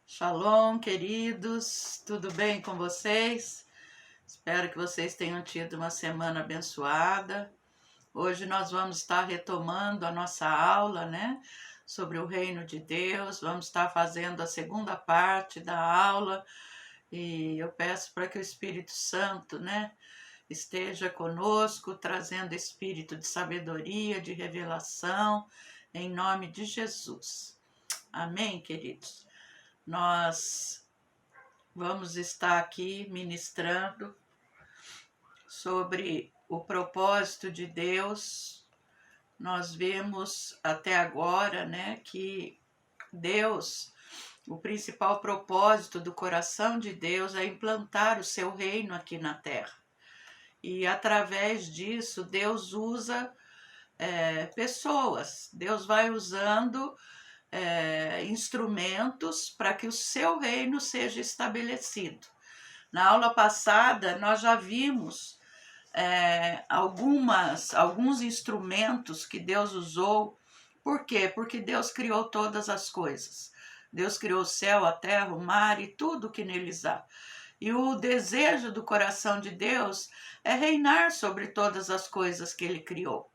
Shalom, queridos, tudo bem com vocês? Espero que vocês tenham tido uma semana abençoada. Hoje nós vamos estar retomando a nossa aula, sobre o reino de Deus. Vamos estar fazendo a segunda parte da aula e eu peço para que o Espírito Santo, esteja conosco, trazendo espírito de sabedoria, de revelação, em nome de Jesus. Amém, queridos? Nós vamos estar aqui ministrando sobre o propósito de Deus. Nós vemos até agora, que Deus, o principal propósito do coração de Deus é implantar o seu reino aqui na terra. E através disso, Deus usa pessoas. Deus vai usando instrumentos para que o seu reino seja estabelecido. Na aula passada, nós já vimos alguns instrumentos que Deus usou. Por quê? Porque Deus criou todas as coisas. Deus criou o céu, a terra, o mar e tudo que neles há. E o desejo do coração de Deus é reinar sobre todas as coisas que Ele criou,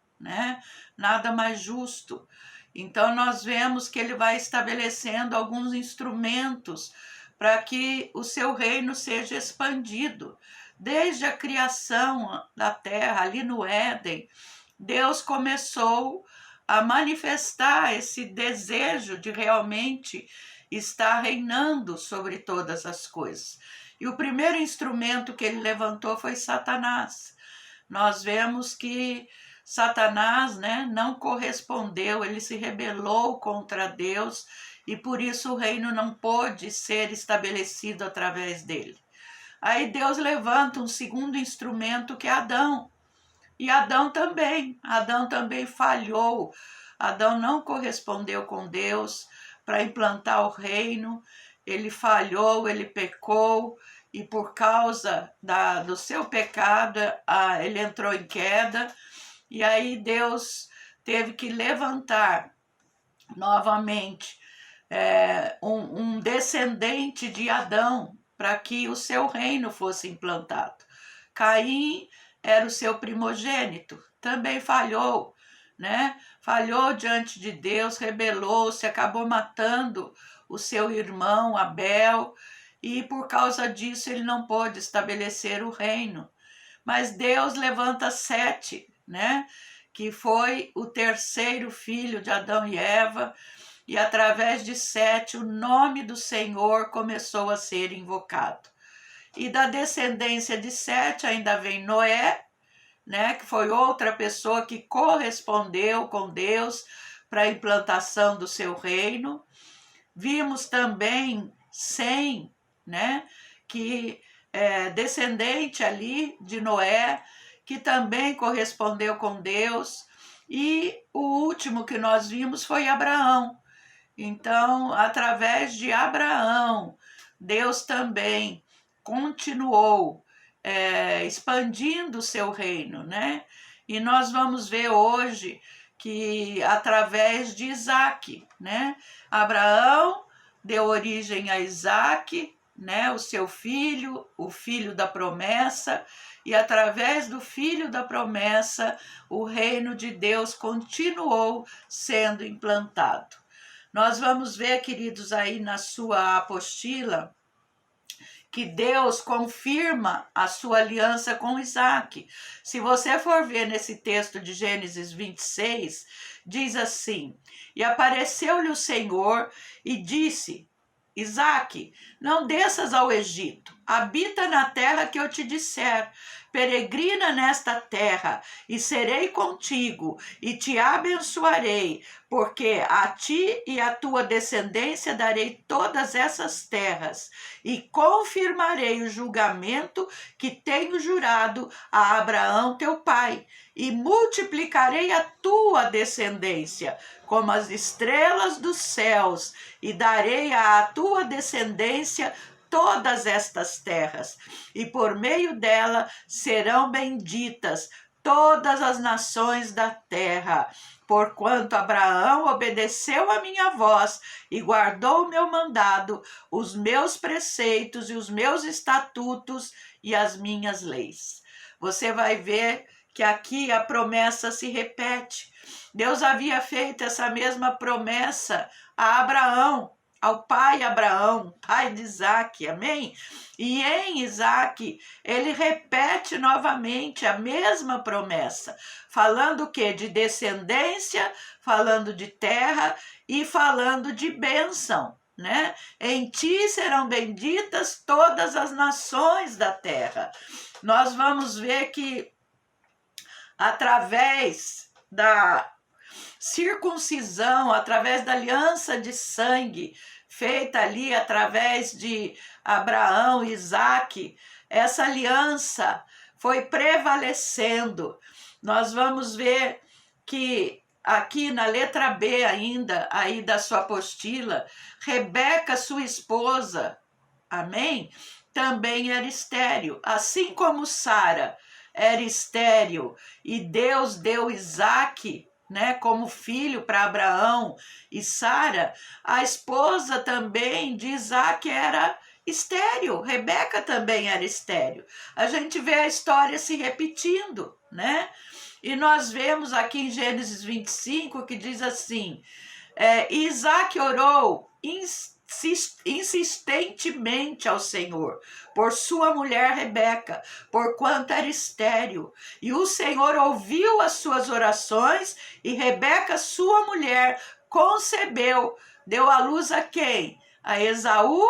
Nada mais justo. Então nós vemos que Ele vai estabelecendo alguns instrumentos para que o seu reino seja expandido. Desde a criação da terra, ali no Éden, Deus começou a manifestar esse desejo de realmente estar reinando sobre todas as coisas. E o primeiro instrumento que ele levantou foi Satanás. Nós vemos que Satanás, não correspondeu, ele se rebelou contra Deus e por isso o reino não pôde ser estabelecido através dele. Aí Deus levanta um segundo instrumento que é Adão. E Adão também falhou. Adão não correspondeu com Deus para implantar o reino. Ele falhou, ele pecou e por causa do seu pecado ele entrou em queda. E aí Deus teve que levantar novamente um descendente de Adão para que o seu reino fosse implantado. Caim era o seu primogênito, também falhou, Falhou diante de Deus, rebelou-se, acabou matando o seu irmão Abel e por causa disso ele não pôde estabelecer o reino. Mas Deus levanta Sete, que foi o terceiro filho de Adão e Eva, e através de Sete o nome do Senhor começou a ser invocado. E da descendência de Sete ainda vem Noé, que foi outra pessoa que correspondeu com Deus para a implantação do seu reino. Vimos também Sem, que é descendente ali de Noé, que também correspondeu com Deus. E o último que nós vimos foi Abraão. Então, através de Abraão, Deus também continuou expandindo o seu reino, E nós vamos ver hoje que através de Isaac, Abraão deu origem a Isaac, o seu filho, o filho da promessa, e através do filho da promessa, o reino de Deus continuou sendo implantado. Nós vamos ver, queridos, aí na sua apostila, que Deus confirma a sua aliança com Isaac. Se você for ver nesse texto de Gênesis 26, diz assim: e apareceu-lhe o Senhor e disse: Isaac, não desças ao Egito, habita na terra que eu te disser, peregrina nesta terra, e serei contigo, e te abençoarei, porque a ti e à tua descendência darei todas essas terras, e confirmarei o julgamento que tenho jurado a Abraão teu pai, e multiplicarei a tua descendência como as estrelas dos céus, e darei à tua descendência todas estas terras, e por meio dela serão benditas todas as nações da terra, Porquanto Abraão obedeceu a minha voz e guardou o meu mandado, os meus preceitos e os meus estatutos e as minhas leis. Você vai ver que aqui a promessa se repete. Deus havia feito essa mesma promessa a Abraão, ao pai Abraão, pai de Isaque, amém? E em Isaque, ele repete novamente a mesma promessa, falando o quê? De descendência, falando de terra e falando de bênção, né? Em ti serão benditas todas as nações da terra. Nós vamos ver que através da circuncisão, através da aliança de sangue, feita ali através de Abraão e Isaque, essa aliança foi prevalecendo. Nós vamos ver que aqui na letra B ainda, aí da sua apostila, Rebeca, sua esposa, amém? Também era estéril, assim como Sara era estéril e Deus deu Isaque, né, como filho para Abraão e Sara, a esposa também de Isaque era estéril, Rebeca também era estéril. A gente vê a história se repetindo, né? E nós vemos aqui em Gênesis 25 que diz assim, Isaque orou insistentemente ao Senhor por sua mulher Rebeca, porquanto era estéril. E o Senhor ouviu as suas orações e Rebeca, sua mulher, concebeu, deu à luz a quem? A Esaú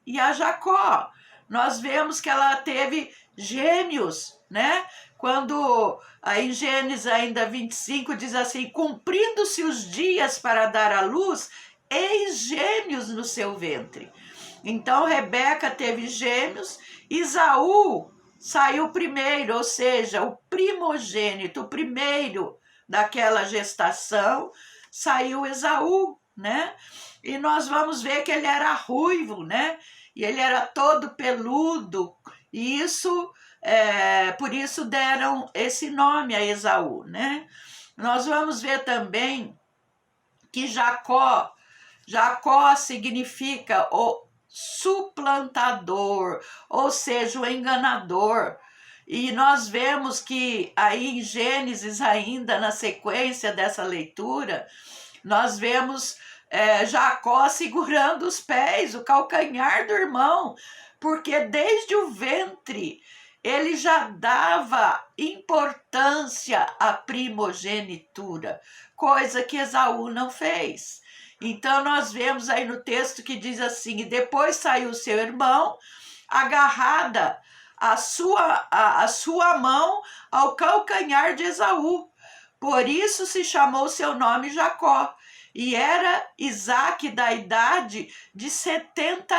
e a Jacó. Nós vemos que ela teve gêmeos, né? Quando aí em Gênesis ainda 25 diz assim, cumprindo-se os dias para dar à luz, eis gêmeos no seu ventre. Então Rebeca teve gêmeos, Esaú saiu primeiro, ou seja, o primogênito, o primeiro daquela gestação, saiu Esaú, né? E nós vamos ver que ele era ruivo, né? E ele era todo peludo, e isso, por isso deram esse nome a Esaú, né? Nós vamos ver também que Jacó significa o suplantador, ou seja, o enganador. E nós vemos que aí em Gênesis, ainda na sequência dessa leitura, nós vemos Jacó segurando os pés, o calcanhar do irmão, porque desde o ventre ele já dava importância à primogenitura, coisa que Esaú não fez. Então nós vemos aí no texto que diz assim, e depois saiu seu irmão, agarrada a sua mão ao calcanhar de Esaú. Por isso se chamou seu nome Jacó. E era Isaque da idade de 60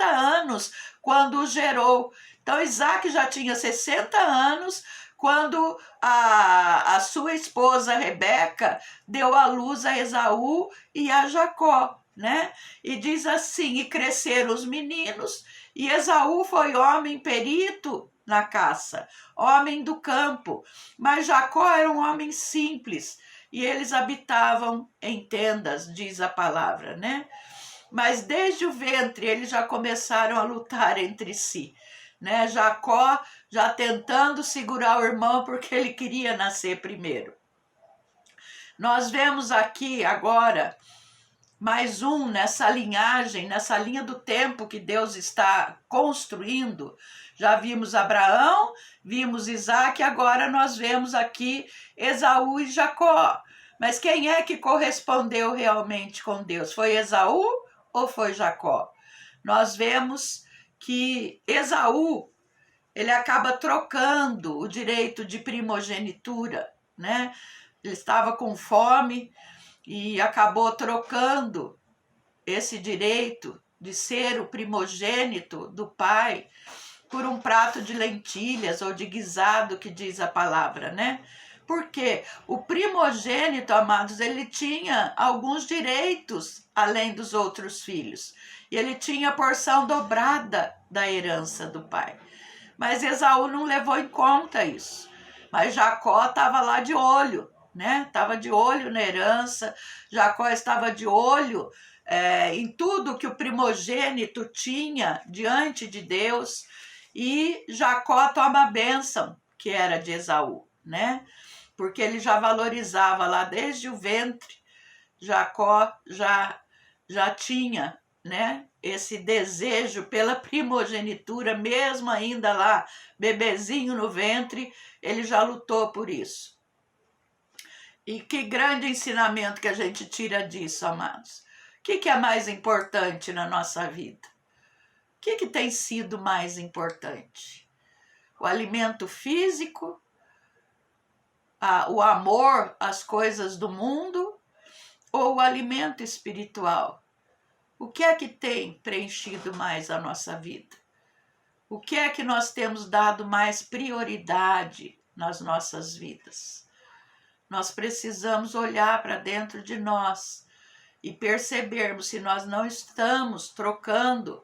anos quando o gerou. Então Isaque já tinha 60 anos quando a sua esposa Rebeca deu à luz a Esaú e a Jacó, né? E diz assim, e cresceram os meninos, e Esaú foi homem perito na caça, homem do campo, mas Jacó era um homem simples, e eles habitavam em tendas, diz a palavra, né? Mas desde o ventre eles já começaram a lutar entre si, né? Jacó já tentando segurar o irmão porque ele queria nascer primeiro. Nós vemos aqui agora mais um nessa linhagem, nessa linha do tempo que Deus está construindo. Já vimos Abraão, vimos Isaque, agora nós vemos aqui Esaú e Jacó. Mas quem é que correspondeu realmente com Deus? Foi Esaú ou foi Jacó? Nós vemos que Esaú, ele acaba trocando o direito de primogenitura, né? Ele estava com fome e acabou trocando esse direito de ser o primogênito do pai por um prato de lentilhas ou de guisado, que diz a palavra, né? Porque o primogênito, amados, ele tinha alguns direitos além dos outros filhos. E ele tinha a porção dobrada da herança do pai. Mas Esaú não levou em conta isso. Mas Jacó estava lá de olho, né? Estava de olho na herança, Jacó estava de olho em tudo que o primogênito tinha diante de Deus, e Jacó toma a bênção que era de Esaú, né? Porque ele já valorizava lá desde o ventre, Jacó já tinha, né, esse desejo pela primogenitura, mesmo ainda lá bebezinho no ventre, ele já lutou por isso. E que grande ensinamento que a gente tira disso, amados. O que é mais importante na nossa vida? O que tem sido mais importante? O alimento físico, o amor às coisas do mundo, ou o alimento espiritual? O que é que tem preenchido mais a nossa vida? O que é que nós temos dado mais prioridade nas nossas vidas? Nós precisamos olhar para dentro de nós e percebermos se nós não estamos trocando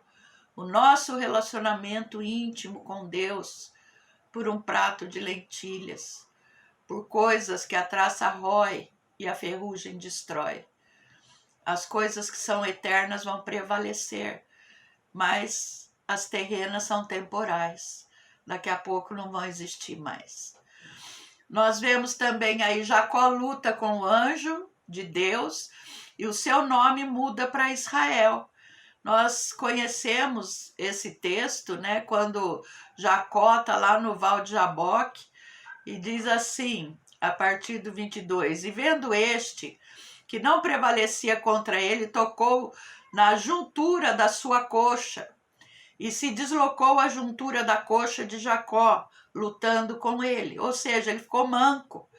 o nosso relacionamento íntimo com Deus por um prato de lentilhas, por coisas que a traça rói e a ferrugem destrói. As coisas que são eternas vão prevalecer, mas as terrenas são temporais. Daqui a pouco não vão existir mais. Nós vemos também aí Jacó luta com o anjo de Deus e o seu nome muda para Israel. Nós conhecemos esse texto, né, quando Jacó está lá no Val de Jaboque e diz assim, a partir do 22, e vendo este, que não prevalecia contra ele, tocou na juntura da sua coxa e se deslocou a juntura da coxa de Jacó, lutando com ele. Ou seja, ele ficou manco.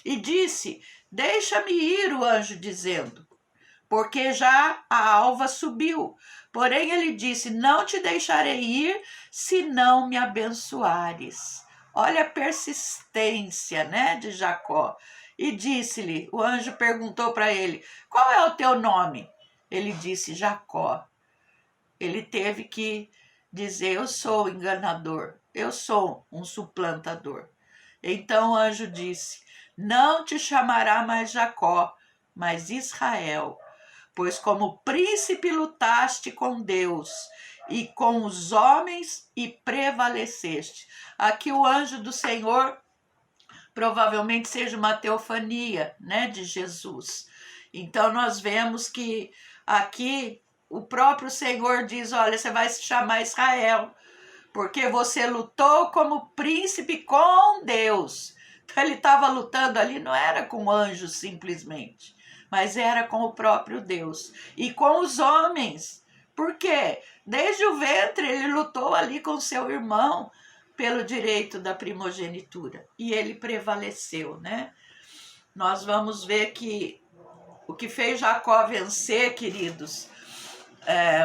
E disse, deixa-me ir, o anjo dizendo, porque já a alva subiu. Porém ele disse, não te deixarei ir, se não me abençoares. Olha a persistência, né, de Jacó. E disse-lhe, o anjo perguntou para ele, qual é o teu nome? Ele disse, Jacó. Ele teve que dizer, eu sou enganador, eu sou um suplantador. Então o anjo disse, não te chamará mais Jacó, mas Israel, pois como príncipe lutaste com Deus e com os homens e prevaleceste. Aqui o anjo do Senhor provavelmente seja uma teofania, né, de Jesus. Então nós vemos que aqui o próprio Senhor diz, olha, você vai se chamar Israel, porque você lutou como príncipe com Deus. Então ele estava lutando ali, não era com anjos simplesmente, mas era com o próprio Deus e com os homens. Por quê? Desde o ventre ele lutou ali com seu irmão pelo direito da primogenitura e ele prevaleceu, né? Nós vamos ver que o que fez Jacó vencer, queridos,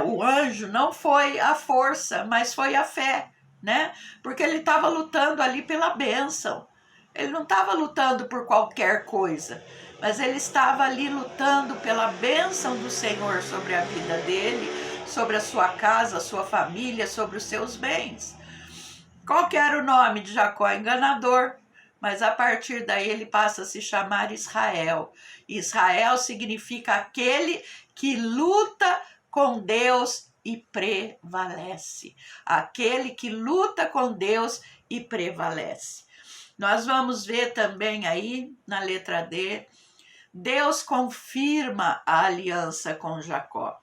o anjo não foi a força, mas foi a fé, né? Porque ele estava lutando ali pela bênção. Ele não estava lutando por qualquer coisa, mas ele estava ali lutando pela bênção do Senhor sobre a vida dele, sobre a sua casa, a sua família, sobre os seus bens. Qual que era o nome de Jacó? Enganador. Mas a partir daí ele passa a se chamar Israel. Israel significa aquele que luta com Deus e prevalece. Aquele que luta com Deus e prevalece. Nós vamos ver também aí, na letra D, Deus confirma a aliança com Jacó.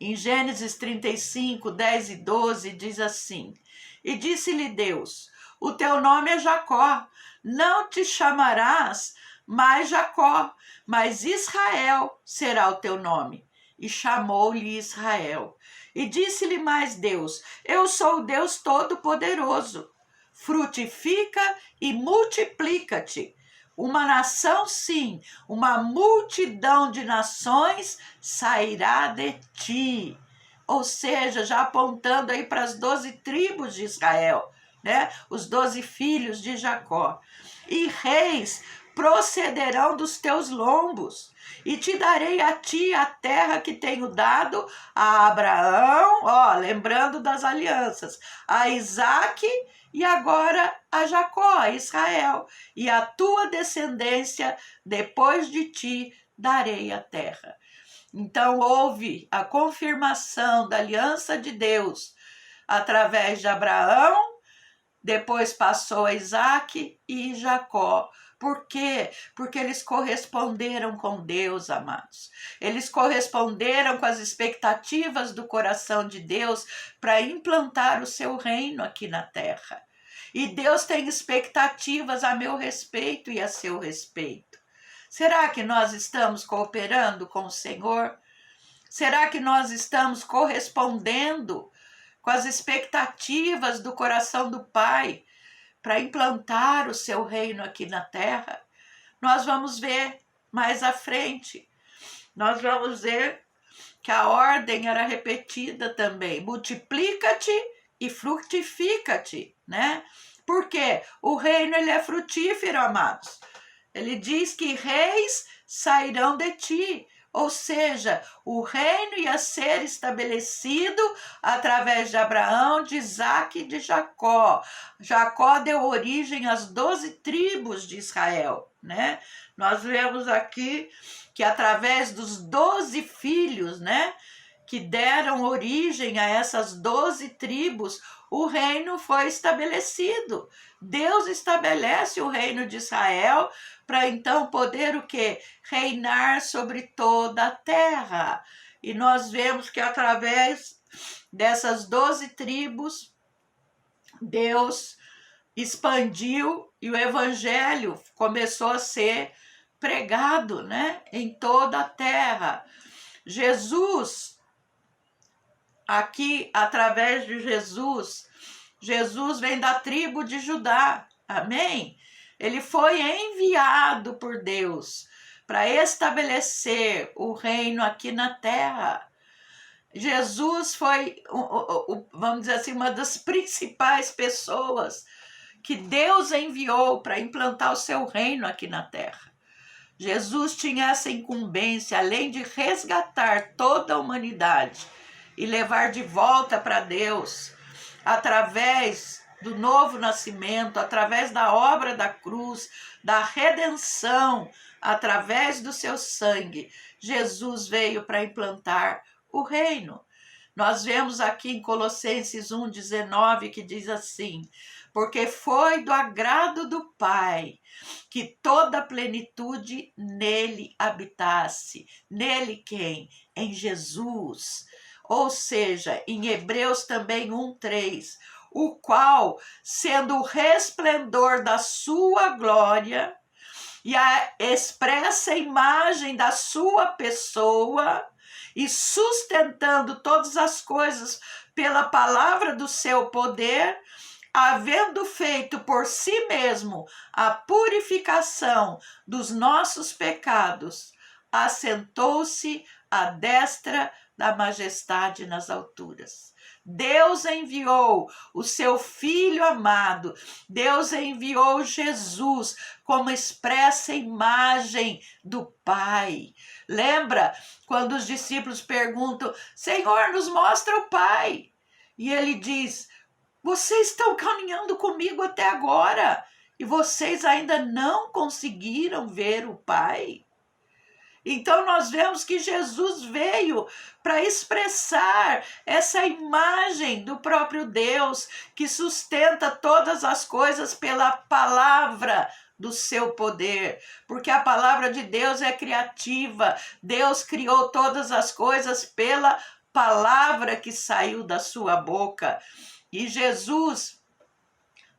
Em Gênesis 35, 10 e 12, diz assim, e disse-lhe Deus, o teu nome é Jacó, não te chamarás mais Jacó, mas Israel será o teu nome. E chamou-lhe Israel. E disse-lhe mais Deus, eu sou o Deus Todo-Poderoso, frutifica e multiplica-te. Uma nação, sim, uma multidão de nações sairá de ti. Ou seja, já apontando aí para as 12 tribos de Israel, né? Os 12 filhos de Jacó. E reis procederão dos teus lombos, e te darei a ti a terra que tenho dado a Abraão, ó, lembrando das alianças, a Isaque e agora a Jacó, a Israel, e a tua descendência depois de ti darei a terra. Então houve a confirmação da aliança de Deus através de Abraão, depois passou a Isaque e Jacó. Por quê? Porque eles corresponderam com Deus, amados. Eles corresponderam com as expectativas do coração de Deus para implantar o seu reino aqui na terra. E Deus tem expectativas a meu respeito e a seu respeito. Será que nós estamos cooperando com o Senhor? Será que nós estamos correspondendo com as expectativas do coração do Pai para implantar o seu reino aqui na terra? Nós vamos ver mais à frente. Nós vamos ver que a ordem era repetida também. Multiplica-te e frutifica-te, né? Porque o reino ele é frutífero, amados. Ele diz que reis sairão de ti. Ou seja, o reino ia ser estabelecido através de Abraão, de Isaque e de Jacó. Jacó deu origem às 12 tribos de Israel, né? Nós vemos aqui que através dos 12 filhos, né, que deram origem a essas 12 tribos, o reino foi estabelecido. Deus estabelece o reino de Israel para então poder o quê? Reinar sobre toda a terra. E nós vemos que através dessas 12 tribos, Deus expandiu e o evangelho começou a ser pregado, né, em toda a terra. Jesus, aqui através de Jesus vem da tribo de Judá, amém? Ele foi enviado por Deus para estabelecer o reino aqui na terra. Jesus foi, vamos dizer assim, uma das principais pessoas que Deus enviou para implantar o seu reino aqui na terra. Jesus tinha essa incumbência, além de resgatar toda a humanidade e levar de volta para Deus, através do novo nascimento, através da obra da cruz, da redenção, através do seu sangue, Jesus veio para implantar o reino. Nós vemos aqui em Colossenses 1,19 que diz assim: porque foi do agrado do Pai que toda a plenitude nele habitasse. Nele quem? Em Jesus. Ou seja, em Hebreus também 1,3, o qual, sendo o resplendor da sua glória e a expressa imagem da sua pessoa, e sustentando todas as coisas pela palavra do seu poder, havendo feito por si mesmo a purificação dos nossos pecados, assentou-se à destra da majestade nas alturas. Deus enviou o seu Filho amado, Deus enviou Jesus como expressa imagem do Pai. Lembra quando os discípulos perguntam: Senhor, nos mostra o Pai? E ele diz: vocês estão caminhando comigo até agora e vocês ainda não conseguiram ver o Pai? Então nós vemos que Jesus veio para expressar essa imagem do próprio Deus que sustenta todas as coisas pela palavra do seu poder, porque a palavra de Deus é criativa. Deus criou todas as coisas pela palavra que saiu da sua boca. E Jesus,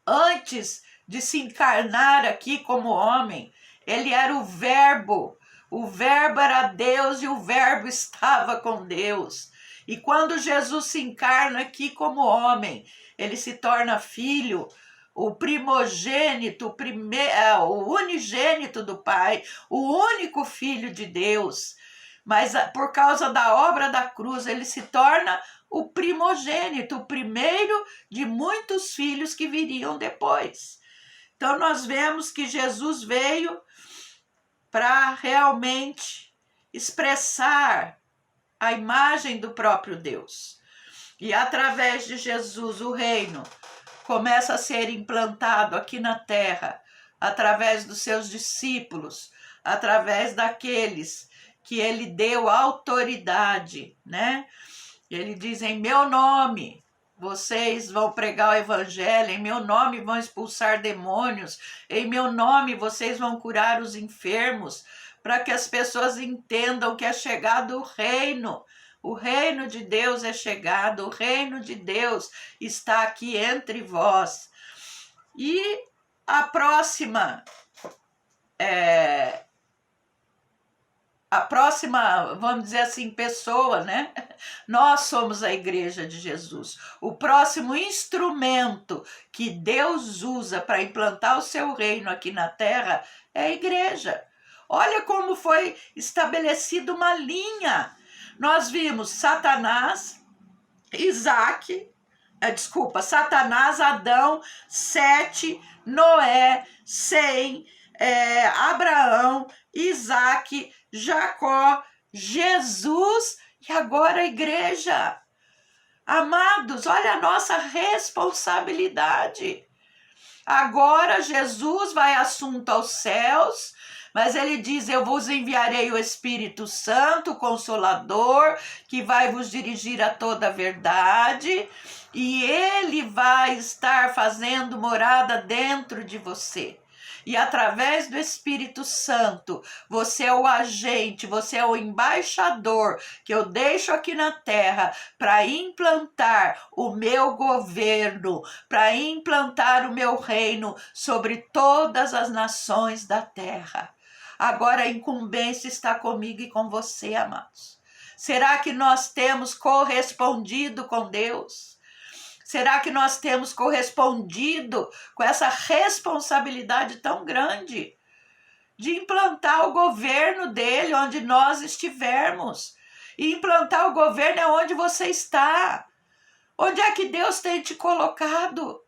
antes de se encarnar aqui como homem, ele era o Verbo. O Verbo era Deus e o Verbo estava com Deus. E quando Jesus se encarna aqui como homem, ele se torna filho, o primogênito, o unigênito do Pai, o único filho de Deus. Mas por causa da obra da cruz, ele se torna o primogênito, o primeiro de muitos filhos que viriam depois. Então nós vemos que Jesus veio para realmente expressar a imagem do próprio Deus. E através de Jesus, o reino começa a ser implantado aqui na terra, através dos seus discípulos, através daqueles que ele deu autoridade, né? Ele diz: em meu nome vocês vão pregar o evangelho, em meu nome vão expulsar demônios, em meu nome vocês vão curar os enfermos, para que as pessoas entendam que é chegado o reino. O reino de Deus é chegado, o reino de Deus está aqui entre vós. E a próxima, vamos dizer assim, pessoa, né? Nós somos a igreja de Jesus. O próximo instrumento que Deus usa para implantar o seu reino aqui na terra é a igreja. Olha como foi estabelecida uma linha. Nós vimos Satanás, Adão, Sete, Noé, Sem, Abraão, Isaac, Jacó, Jesus e agora a igreja. Amados, olha a nossa responsabilidade. Agora Jesus vai assunto aos céus, mas ele diz: eu vos enviarei o Espírito Santo, o Consolador, que vai vos dirigir a toda a verdade, e ele vai estar fazendo morada dentro de você. E através do Espírito Santo, você é o agente, você é o embaixador que eu deixo aqui na terra para implantar o meu governo, para implantar o meu reino sobre todas as nações da terra. Agora a incumbência está comigo e com você, amados. Será que nós temos correspondido com Deus? Será que nós temos correspondido com essa responsabilidade tão grande de implantar o governo dele onde nós estivermos? E implantar o governo é onde você está. Onde é que Deus tem te colocado?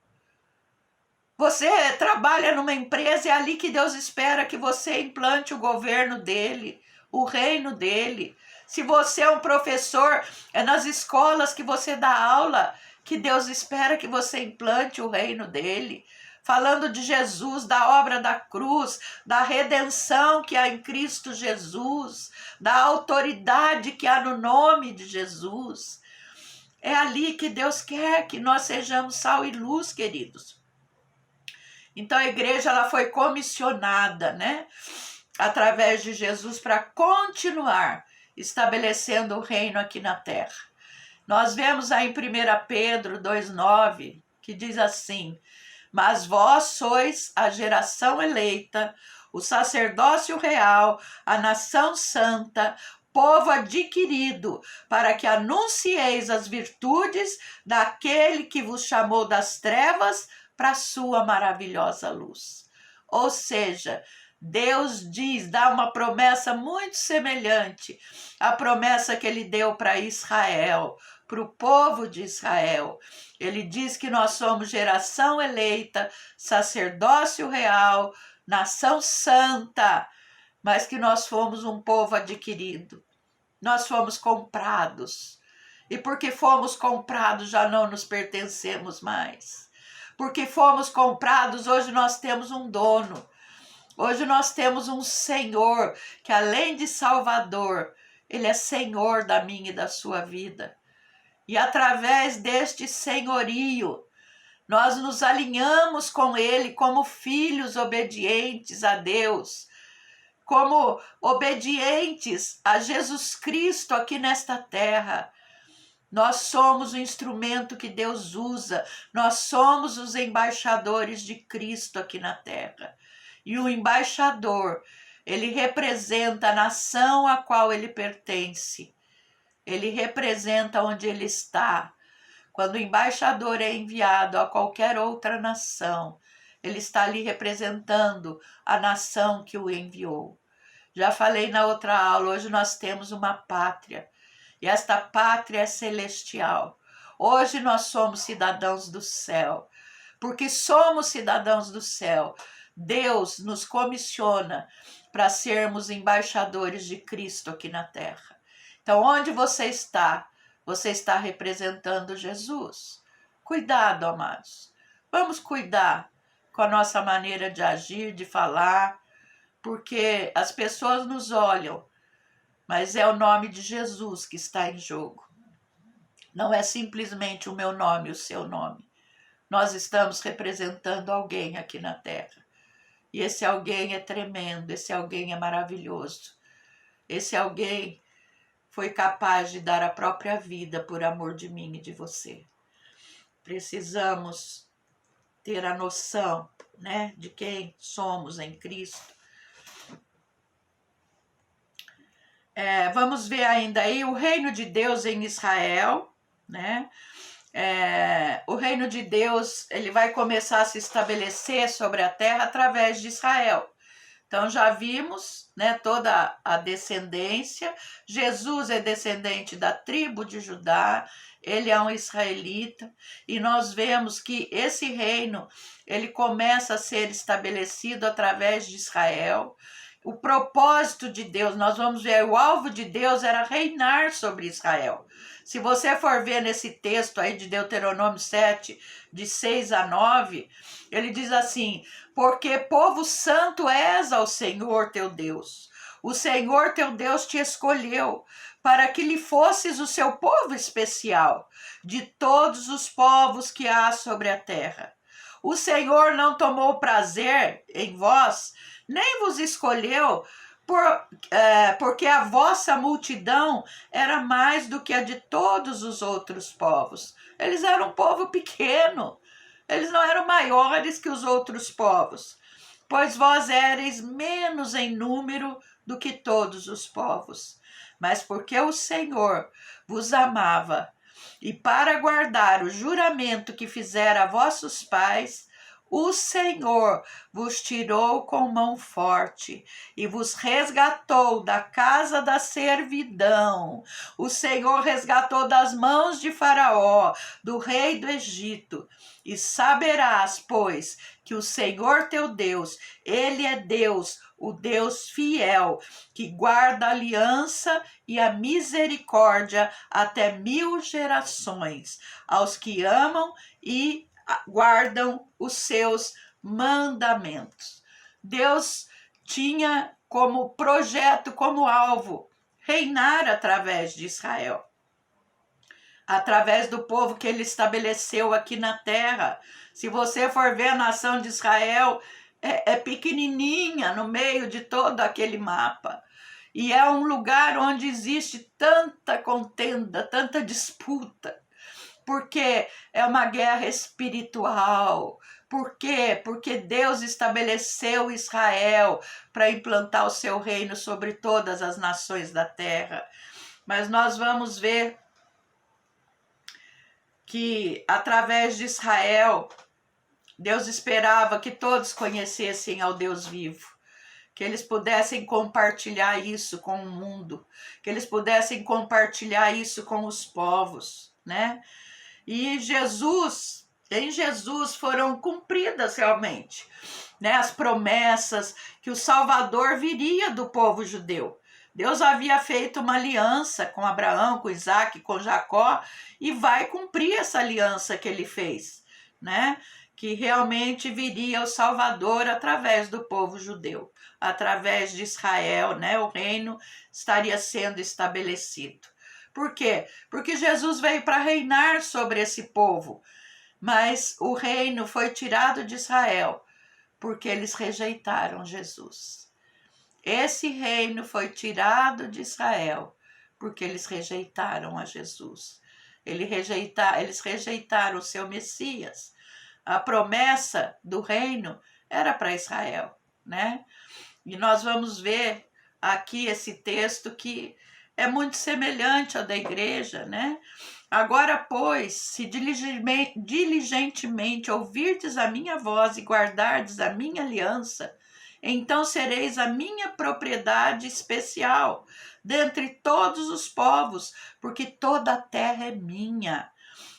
Você trabalha numa empresa, é ali que Deus espera que você implante o governo dele, o reino dele. Se você é um professor, é nas escolas que você dá aula que Deus espera que você implante o reino dele. Falando de Jesus, da obra da cruz, da redenção que há em Cristo Jesus, da autoridade que há no nome de Jesus. É ali que Deus quer que nós sejamos sal e luz, queridos. Então a igreja ela foi comissionada, né, através de Jesus para continuar estabelecendo o reino aqui na terra. Nós vemos aí em 1 Pedro 2,9, que diz assim: mas vós sois a geração eleita, o sacerdócio real, a nação santa, povo adquirido, para que anuncieis as virtudes daquele que vos chamou das trevas para a sua maravilhosa luz. Ou seja, Deus dá uma promessa muito semelhante à promessa que ele deu para Israel, para o povo de Israel. Ele diz que nós somos geração eleita, sacerdócio real, nação santa, mas que nós fomos um povo adquirido. Nós fomos comprados. E porque fomos comprados, já não nos pertencemos mais. Porque fomos comprados, hoje nós temos um dono. Hoje nós temos um Senhor que, além de Salvador, ele é Senhor da minha e da sua vida. E através deste senhorio, nós nos alinhamos com ele como filhos obedientes a Deus, como obedientes a Jesus Cristo aqui nesta terra. Nós somos o instrumento que Deus usa, nós somos os embaixadores de Cristo aqui na terra. E o embaixador, ele representa a nação a qual ele pertence. Ele representa onde ele está. Quando o embaixador é enviado a qualquer outra nação, ele está ali representando a nação que o enviou. Já falei na outra aula, hoje nós temos uma pátria. E esta pátria é celestial. Hoje nós somos cidadãos do céu. Porque somos cidadãos do céu, Deus nos comissiona para sermos embaixadores de Cristo aqui na terra. Então, onde você está representando Jesus. Cuidado, amados. Vamos cuidar com a nossa maneira de agir, de falar, porque as pessoas nos olham, mas é o nome de Jesus que está em jogo. Não é simplesmente o meu nome, o seu nome. Nós estamos representando alguém aqui na terra. E esse alguém é tremendo, esse alguém é maravilhoso. Esse alguém foi capaz de dar a própria vida por amor de mim e de você. Precisamos ter a noção, né, de quem somos em Cristo. Vamos ver ainda aí o reino de Deus em Israel, né? O reino de Deus, ele vai começar a se estabelecer sobre a terra através de Israel. Então já vimos, né, toda a descendência. Jesus é descendente da tribo de Judá, ele é um israelita, e nós vemos que esse reino, ele começa a ser estabelecido através de Israel. O propósito de Deus, nós vamos ver, o alvo de Deus era reinar sobre Israel. Se você for ver nesse texto aí de Deuteronômio 7, de 6 a 9, ele diz assim: porque povo santo és ao Senhor teu Deus. O Senhor teu Deus te escolheu para que lhe fosses o seu povo especial de todos os povos que há sobre a terra. O Senhor não tomou prazer em vós, nem vos escolheu, porque a vossa multidão era mais do que a de todos os outros povos. Eles eram um povo pequeno, eles não eram maiores que os outros povos, pois vós éreis menos em número do que todos os povos. Mas porque o Senhor vos amava, e para guardar o juramento que fizera a vossos pais, o Senhor vos tirou com mão forte e vos resgatou da casa da servidão. O Senhor resgatou das mãos de Faraó, do rei do Egito. E saberás, pois, que o Senhor teu Deus, ele é Deus, o Deus fiel, que guarda a aliança e a misericórdia até 1000 gerações, aos que amam e guardam os seus mandamentos. Deus tinha como projeto, como alvo, reinar através de Israel, através do povo que ele estabeleceu aqui na terra. Se você for ver a nação de Israel, é pequenininha no meio de todo aquele mapa. E é um lugar onde existe tanta contenda, tanta disputa, porque é uma guerra espiritual. Por quê? Porque Deus estabeleceu Israel para implantar o seu reino sobre todas as nações da terra. Mas nós vamos ver que através de Israel, Deus esperava que todos conhecessem ao Deus vivo, que eles pudessem compartilhar isso com o mundo, que eles pudessem compartilhar isso com os povos, né? E em Jesus foram cumpridas realmente, né, as promessas que o Salvador viria do povo judeu. Deus havia feito uma aliança com Abraão, com Isaac, com Jacó, e vai cumprir essa aliança que ele fez, né? Que realmente viria o Salvador através do povo judeu, através de Israel, né? O reino estaria sendo estabelecido. Por quê? Porque Jesus veio para reinar sobre esse povo, mas o reino foi tirado de Israel, porque eles rejeitaram Jesus. Esse reino foi tirado de Israel, porque eles rejeitaram a Jesus. Eles rejeitaram o seu Messias. A promessa do reino era para Israel, né? E nós vamos ver aqui esse texto que é muito semelhante ao da igreja, né? Agora, pois, se diligentemente ouvirdes a minha voz e guardardes a minha aliança, então sereis a minha propriedade especial dentre todos os povos, porque toda a terra é minha.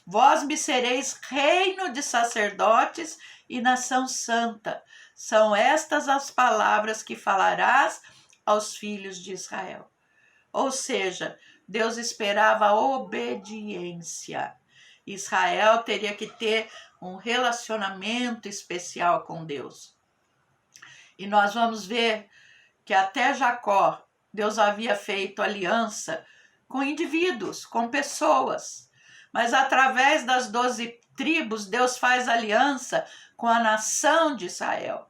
Vós me sereis reino de sacerdotes e nação santa. São estas as palavras que falarás aos filhos de Israel. Ou seja, Deus esperava a obediência. Israel teria que ter um relacionamento especial com Deus. E nós vamos ver que até Jacó, Deus havia feito aliança com indivíduos, com pessoas. Mas através das 12 tribos, Deus faz aliança com a nação de Israel.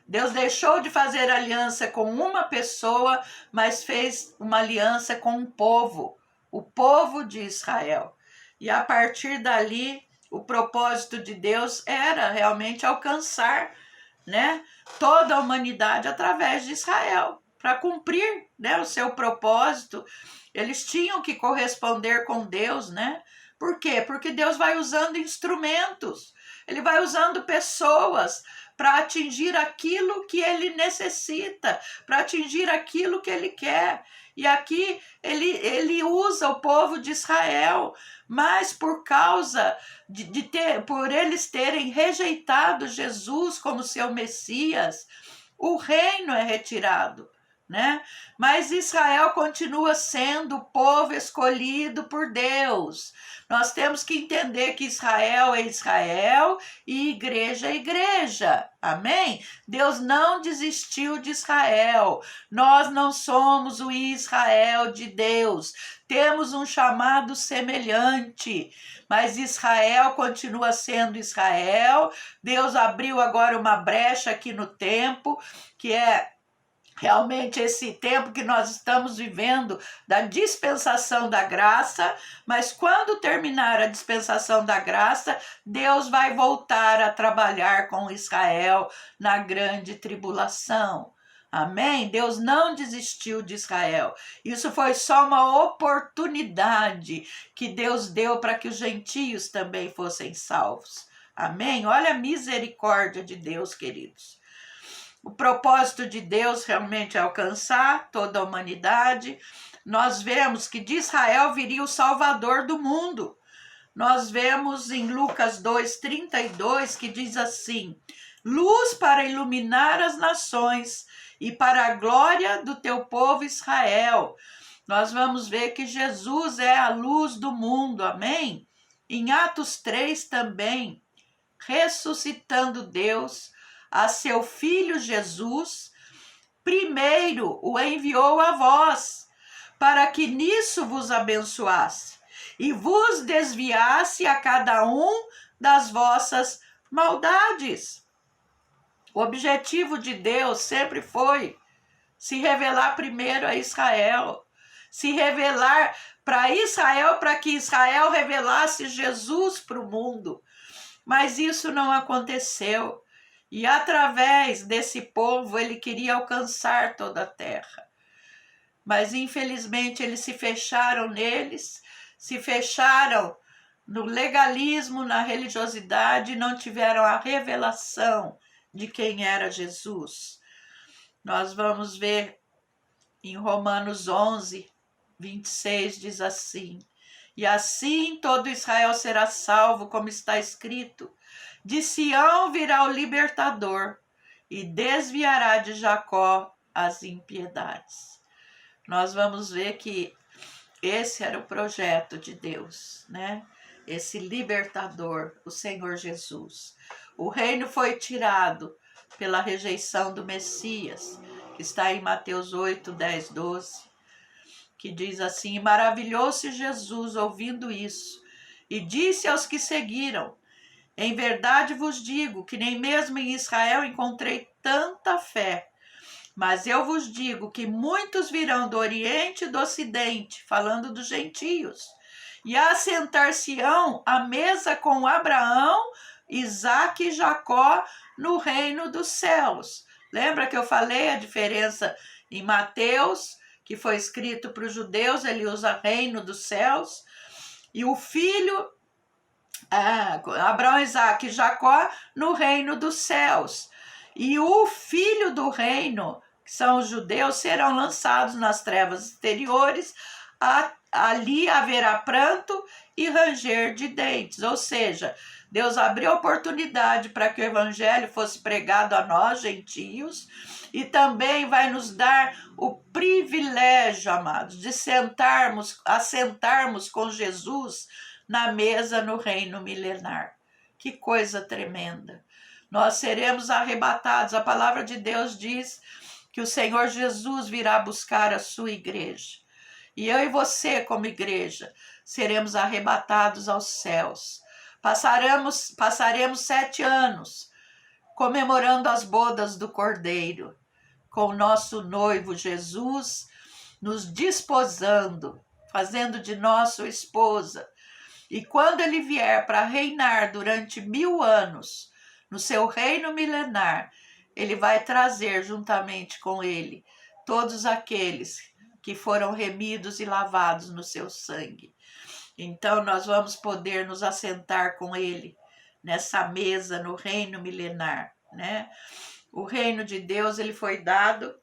Deus deixou de fazer aliança com uma pessoa, mas fez uma aliança com um povo, o povo de Israel. E a partir dali, o propósito de Deus era realmente alcançar, né, toda a humanidade através de Israel, para cumprir, né, o seu propósito. Eles tinham que corresponder com Deus, né? Por quê? Porque Deus vai usando instrumentos, Ele vai usando pessoas para atingir aquilo que Ele necessita, para atingir aquilo que Ele quer. E aqui ele usa o povo de Israel, mas por causa por eles terem rejeitado Jesus como seu Messias, o reino é retirado, né? Mas Israel continua sendo o povo escolhido por Deus. Nós temos que entender que Israel é Israel e igreja é igreja. Amém? Deus não desistiu de Israel. Nós não somos o Israel de Deus. Temos um chamado semelhante, mas Israel continua sendo Israel. Deus abriu agora uma brecha aqui no tempo, que é realmente esse tempo que nós estamos vivendo da dispensação da graça, mas quando terminar a dispensação da graça, Deus vai voltar a trabalhar com Israel na grande tribulação. Amém? Deus não desistiu de Israel. Isso foi só uma oportunidade que Deus deu para que os gentios também fossem salvos. Amém? Olha a misericórdia de Deus, queridos. O propósito de Deus realmente é alcançar toda a humanidade. Nós vemos que de Israel viria o Salvador do mundo. Nós vemos em Lucas 2:32 que diz assim: luz para iluminar as nações e para a glória do teu povo Israel. Nós vamos ver que Jesus é a luz do mundo, amém? Em Atos 3 também, ressuscitando Deus a seu Filho Jesus, primeiro o enviou a vós, para que nisso vos abençoasse e vos desviasse a cada um das vossas maldades. O objetivo de Deus sempre foi se revelar primeiro a Israel, se revelar para Israel, para que Israel revelasse Jesus para o mundo. Mas isso não aconteceu. E através desse povo ele queria alcançar toda a terra. Mas infelizmente eles se fecharam neles, se fecharam no legalismo, na religiosidade, e não tiveram a revelação de quem era Jesus. Nós vamos ver em Romanos 11:26, diz assim: e assim todo Israel será salvo, como está escrito: de Sião virá o libertador e desviará de Jacó as impiedades. Nós vamos ver que esse era o projeto de Deus, né? Esse libertador, o Senhor Jesus. O reino foi tirado pela rejeição do Messias, que está em Mateus 8, 10, 12, que diz assim: maravilhou-se Jesus ouvindo isso e disse aos que seguiram: em verdade vos digo que nem mesmo em Israel encontrei tanta fé. Mas eu vos digo que muitos virão do Oriente e do Ocidente, falando dos gentios, e assentar-se-ão à mesa com Abraão, Isaque e Jacó no reino dos céus. Lembra que eu falei a diferença em Mateus, que foi escrito para os judeus, ele usa reino dos céus, e o filho Abraão, Isaque e Jacó no reino dos céus. E o filho do reino, que são os judeus, serão lançados nas trevas exteriores. Ali haverá pranto e ranger de dentes. Ou seja, Deus abriu oportunidade para que o evangelho fosse pregado a nós, gentios, e também vai nos dar o privilégio, amados, de assentarmos com Jesus na mesa no reino milenar. Que coisa tremenda! Nós seremos arrebatados. A palavra de Deus diz que o Senhor Jesus virá buscar a sua igreja. E eu e você, como igreja, seremos arrebatados aos céus. Passaremos 7 anos comemorando as bodas do Cordeiro, com o nosso noivo Jesus nos desposando, fazendo de nós sua esposa. E quando ele vier para reinar durante 1000 anos, no seu reino milenar, ele vai trazer juntamente com ele todos aqueles que foram remidos e lavados no seu sangue. Então nós vamos poder nos assentar com ele nessa mesa no reino milenar, né? O reino de Deus, ele foi dado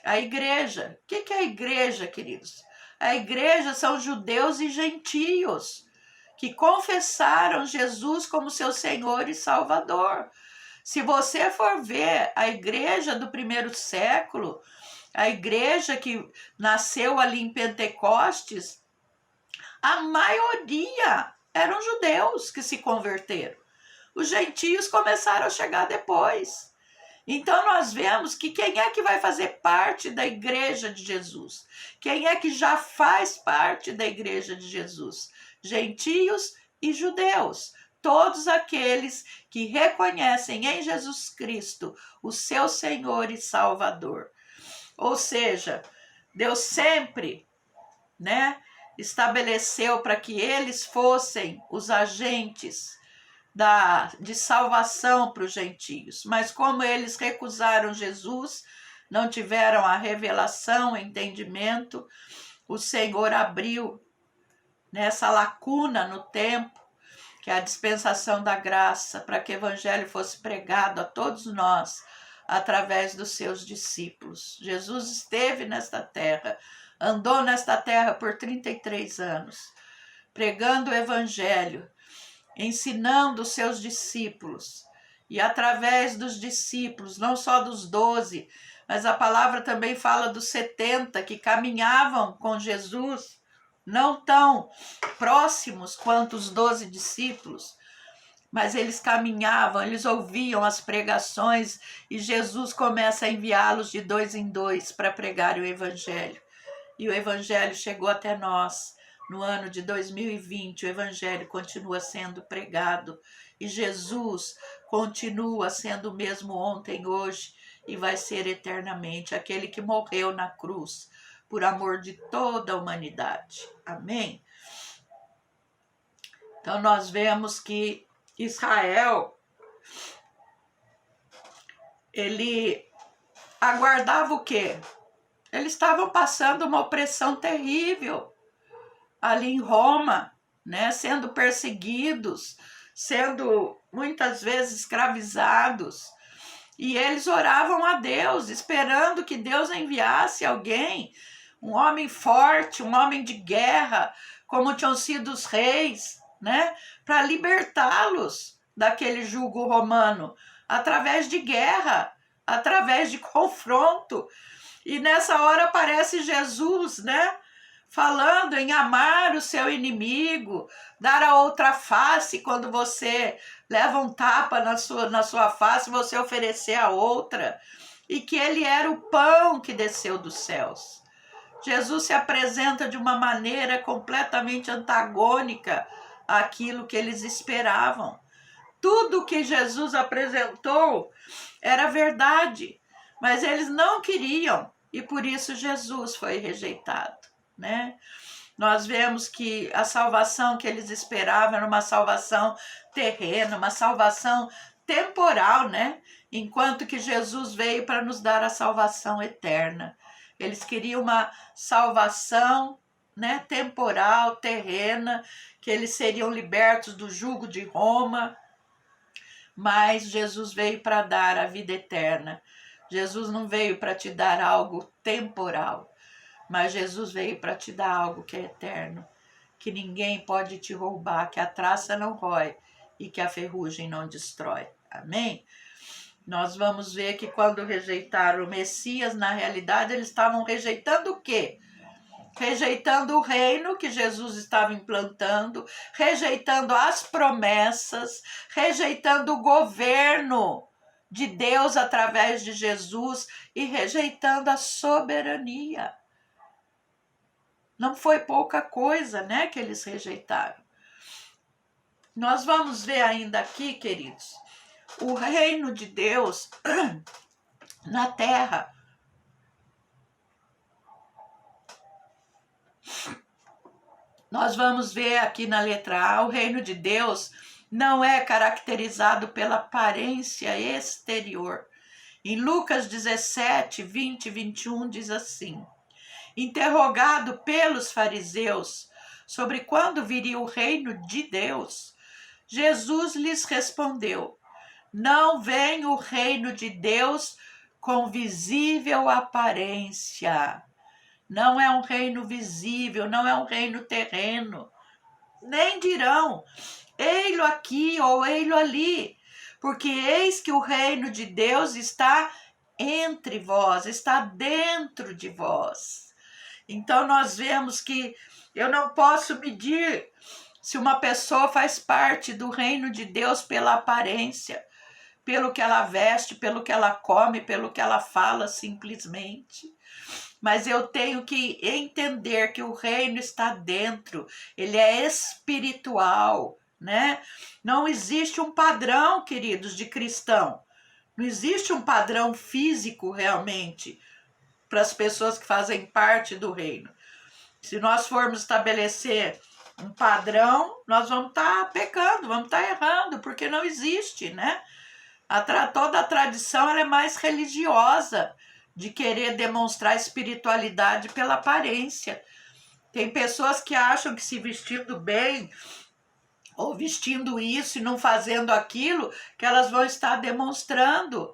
à igreja. O que é a igreja, queridos? A igreja são judeus e gentios que confessaram Jesus como seu Senhor e Salvador. Se você for ver a igreja do primeiro século, a igreja que nasceu ali em Pentecostes, a maioria eram judeus que se converteram. Os gentios começaram a chegar depois. Então nós vemos que quem é que vai fazer parte da igreja de Jesus? Quem é que já faz parte da igreja de Jesus? Gentios e judeus. Todos aqueles que reconhecem em Jesus Cristo o seu Senhor e Salvador. Ou seja, Deus sempre, estabeleceu para que eles fossem os agentes de salvação para os gentios. Mas como eles recusaram Jesus, não tiveram a revelação, o entendimento, o Senhor abriu nessa lacuna no tempo, que é a dispensação da graça, para que o evangelho fosse pregado a todos nós, através dos seus discípulos. Jesus esteve nesta terra, andou nesta terra por 33 anos, pregando o evangelho, ensinando os seus discípulos. E através dos discípulos, não só dos 12, mas a palavra também fala dos 70 que caminhavam com Jesus, não tão próximos quanto os 12 discípulos, mas eles caminhavam, eles ouviam as pregações e Jesus começa a enviá-los de 2 em 2 para pregar o evangelho. E o evangelho chegou até nós. No ano de 2020, o evangelho continua sendo pregado e Jesus continua sendo o mesmo ontem, hoje e vai ser eternamente, aquele que morreu na cruz por amor de toda a humanidade. Amém? Então nós vemos que Israel, ele aguardava o quê? Eles estavam passando uma opressão terrível ali em Roma, sendo perseguidos, sendo muitas vezes escravizados. E eles oravam a Deus, esperando que Deus enviasse alguém, um homem forte, um homem de guerra, como tinham sido os reis, para libertá-los daquele jugo romano, através de guerra, através de confronto. E nessa hora aparece Jesus, falando em amar o seu inimigo, dar a outra face. Quando você leva um tapa na sua face, você oferecer a outra. E que ele era o pão que desceu dos céus. Jesus se apresenta de uma maneira completamente antagônica àquilo que eles esperavam. Tudo que Jesus apresentou era verdade, mas eles não queriam e por isso Jesus foi rejeitado. Nós vemos que a salvação que eles esperavam era uma salvação terrena, uma salvação temporal, enquanto que Jesus veio para nos dar a salvação eterna. Eles queriam uma salvação, temporal, terrena, que eles seriam libertos do jugo de Roma, mas Jesus veio para dar a vida eterna. Jesus não veio para te dar algo temporal, mas Jesus veio para te dar algo que é eterno, que ninguém pode te roubar, que a traça não rói e que a ferrugem não destrói. Amém? Nós vamos ver que quando rejeitaram o Messias, na realidade eles estavam rejeitando o quê? Rejeitando o reino que Jesus estava implantando, rejeitando as promessas, rejeitando o governo de Deus através de Jesus e rejeitando a soberania. Não foi pouca coisa, né, que eles rejeitaram. Nós vamos ver ainda aqui, queridos, o reino de Deus na terra. Nós vamos ver aqui na letra A, o reino de Deus não é caracterizado pela aparência exterior. Em Lucas 17, 20 e 21 diz assim: interrogado pelos fariseus sobre quando viria o reino de Deus, Jesus lhes respondeu: não vem o reino de Deus com visível aparência. Não é um reino visível, não é um reino terreno. Nem dirão, ei-lo aqui ou ei-lo ali, porque eis que o reino de Deus está entre vós, está dentro de vós. Então nós vemos que eu não posso medir se uma pessoa faz parte do reino de Deus pela aparência, pelo que ela veste, pelo que ela come, pelo que ela fala simplesmente. Mas eu tenho que entender que o reino está dentro, ele é espiritual, né? Não existe um padrão, queridos, de cristão. Não existe um padrão físico realmente para as pessoas que fazem parte do reino. Se nós formos estabelecer um padrão, nós vamos estar pecando, vamos estar errando, porque não existe, né? Toda a tradição ela é mais religiosa, de querer demonstrar espiritualidade pela aparência. Tem pessoas que acham que se vestindo bem, ou vestindo isso e não fazendo aquilo, que elas vão estar demonstrando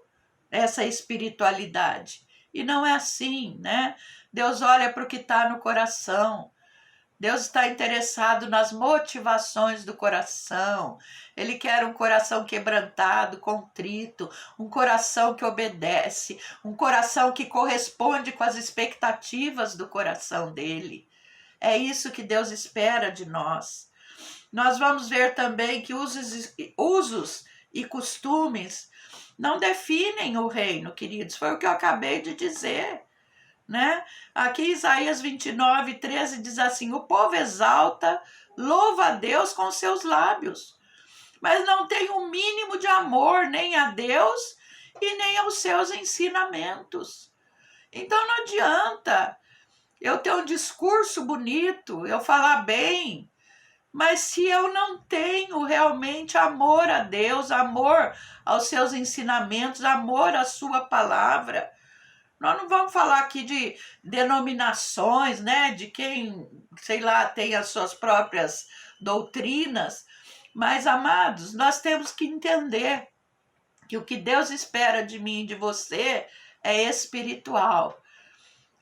essa espiritualidade. E não é assim, né? Deus olha para o que está no coração. Deus está interessado nas motivações do coração. Ele quer um coração quebrantado, contrito, um coração que obedece, um coração que corresponde com as expectativas do coração dele. É isso que Deus espera de nós. Nós vamos ver também que usos e costumes não definem o reino, queridos. Foi o que eu acabei de dizer. Né? Aqui Isaías 29, 13 diz assim: o povo exalta, louva a Deus com seus lábios, mas não tem um mínimo de amor nem a Deus e nem aos seus ensinamentos. Então não adianta eu ter um discurso bonito, eu falar bem, mas se eu não tenho realmente amor a Deus, amor aos seus ensinamentos, amor à sua palavra. Nós não vamos falar aqui de denominações, né? De quem, sei lá, tem as suas próprias doutrinas. Mas, amados, nós temos que entender que o que Deus espera de mim e de você é espiritual.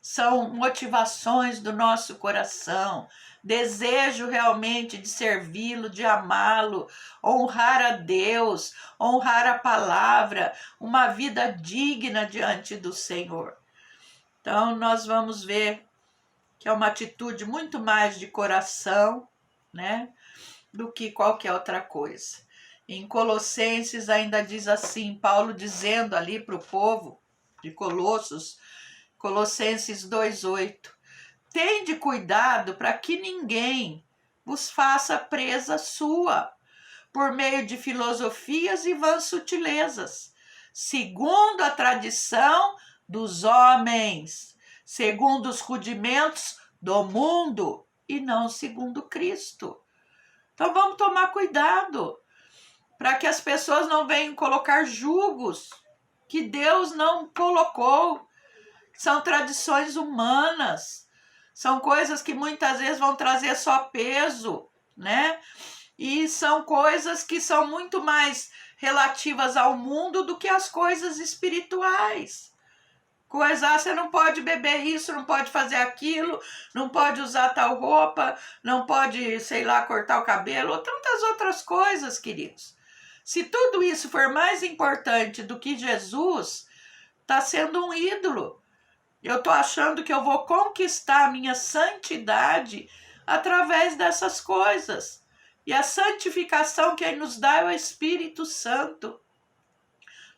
São motivações do nosso coração. Desejo realmente de servi-lo, de amá-lo, honrar a Deus, honrar a palavra, uma vida digna diante do Senhor. Então, nós vamos ver que é uma atitude muito mais de coração, né, do que qualquer outra coisa. Em Colossenses ainda diz assim, Paulo dizendo ali para o povo de Colossos, Colossenses 2:8, tende cuidado para que ninguém vos faça presa sua, por meio de filosofias e vãs sutilezas, segundo a tradição dos homens, segundo os rudimentos do mundo e não segundo Cristo. Então vamos tomar cuidado para que as pessoas não venham colocar julgos que Deus não colocou. São tradições humanas, são coisas que muitas vezes vão trazer só peso, né? E são coisas que são muito mais relativas ao mundo do que as coisas espirituais. Coisar, você não pode beber isso, não pode fazer aquilo, não pode usar tal roupa, não pode, sei lá, cortar o cabelo, ou tantas outras coisas, queridos. Se tudo isso for mais importante do que Jesus, está sendo um ídolo. Eu estou achando que eu vou conquistar a minha santidade através dessas coisas. E a santificação quem nos dá é o Espírito Santo.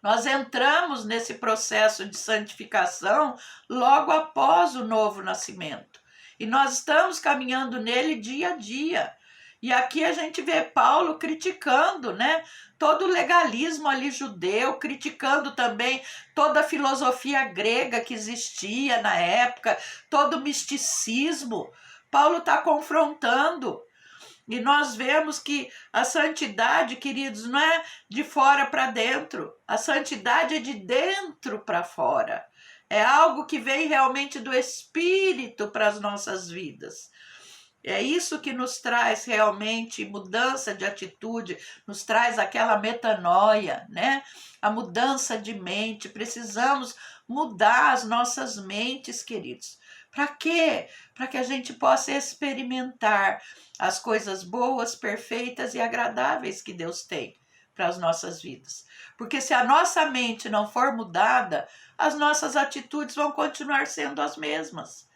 Nós entramos nesse processo de santificação logo após o novo nascimento. E nós estamos caminhando nele dia a dia. E aqui a gente vê Paulo criticando, né, todo o legalismo ali judeu, criticando também toda a filosofia grega que existia na época, todo o misticismo. Paulo está confrontando. E nós vemos que a santidade, queridos, não é de fora para dentro. A santidade é de dentro para fora. É algo que vem realmente do Espírito para as nossas vidas. É isso que nos traz realmente mudança de atitude, nos traz aquela metanoia, né? A mudança de mente. Precisamos mudar as nossas mentes, queridos. Para quê? Para que a gente possa experimentar as coisas boas, perfeitas e agradáveis que Deus tem para as nossas vidas. Porque se a nossa mente não for mudada, as nossas atitudes vão continuar sendo as mesmas.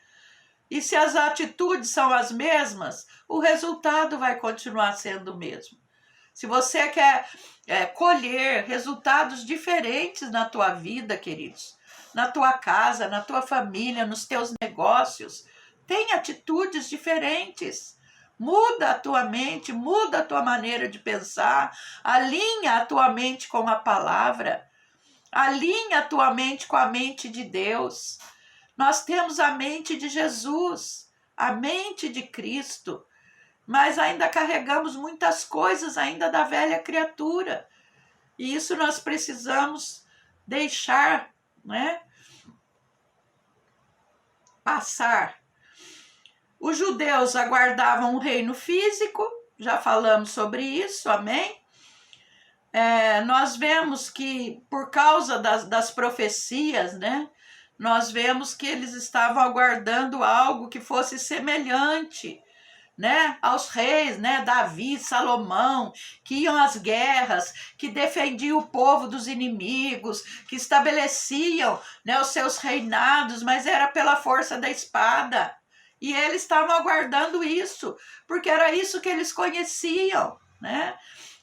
E se as atitudes são as mesmas, o resultado vai continuar sendo o mesmo. Se você quer colher resultados diferentes na tua vida, queridos, na tua casa, na tua família, nos teus negócios, tem atitudes diferentes. Muda a tua mente, muda a tua maneira de pensar, alinha a tua mente com a palavra, alinha a tua mente com a mente de Deus. Nós temos a mente de Jesus, a mente de Cristo, mas ainda carregamos muitas coisas ainda da velha criatura. E isso nós precisamos deixar, né, passar. Os judeus aguardavam um reino físico, já falamos sobre isso, amém? Nós vemos que por causa das profecias, né, nós vemos que eles estavam aguardando algo que fosse semelhante, né, aos reis, né, Davi, Salomão, que iam às guerras, que defendiam o povo dos inimigos, que estabeleciam, né, os seus reinados, mas era pela força da espada. E eles estavam aguardando isso, porque era isso que eles conheciam, né?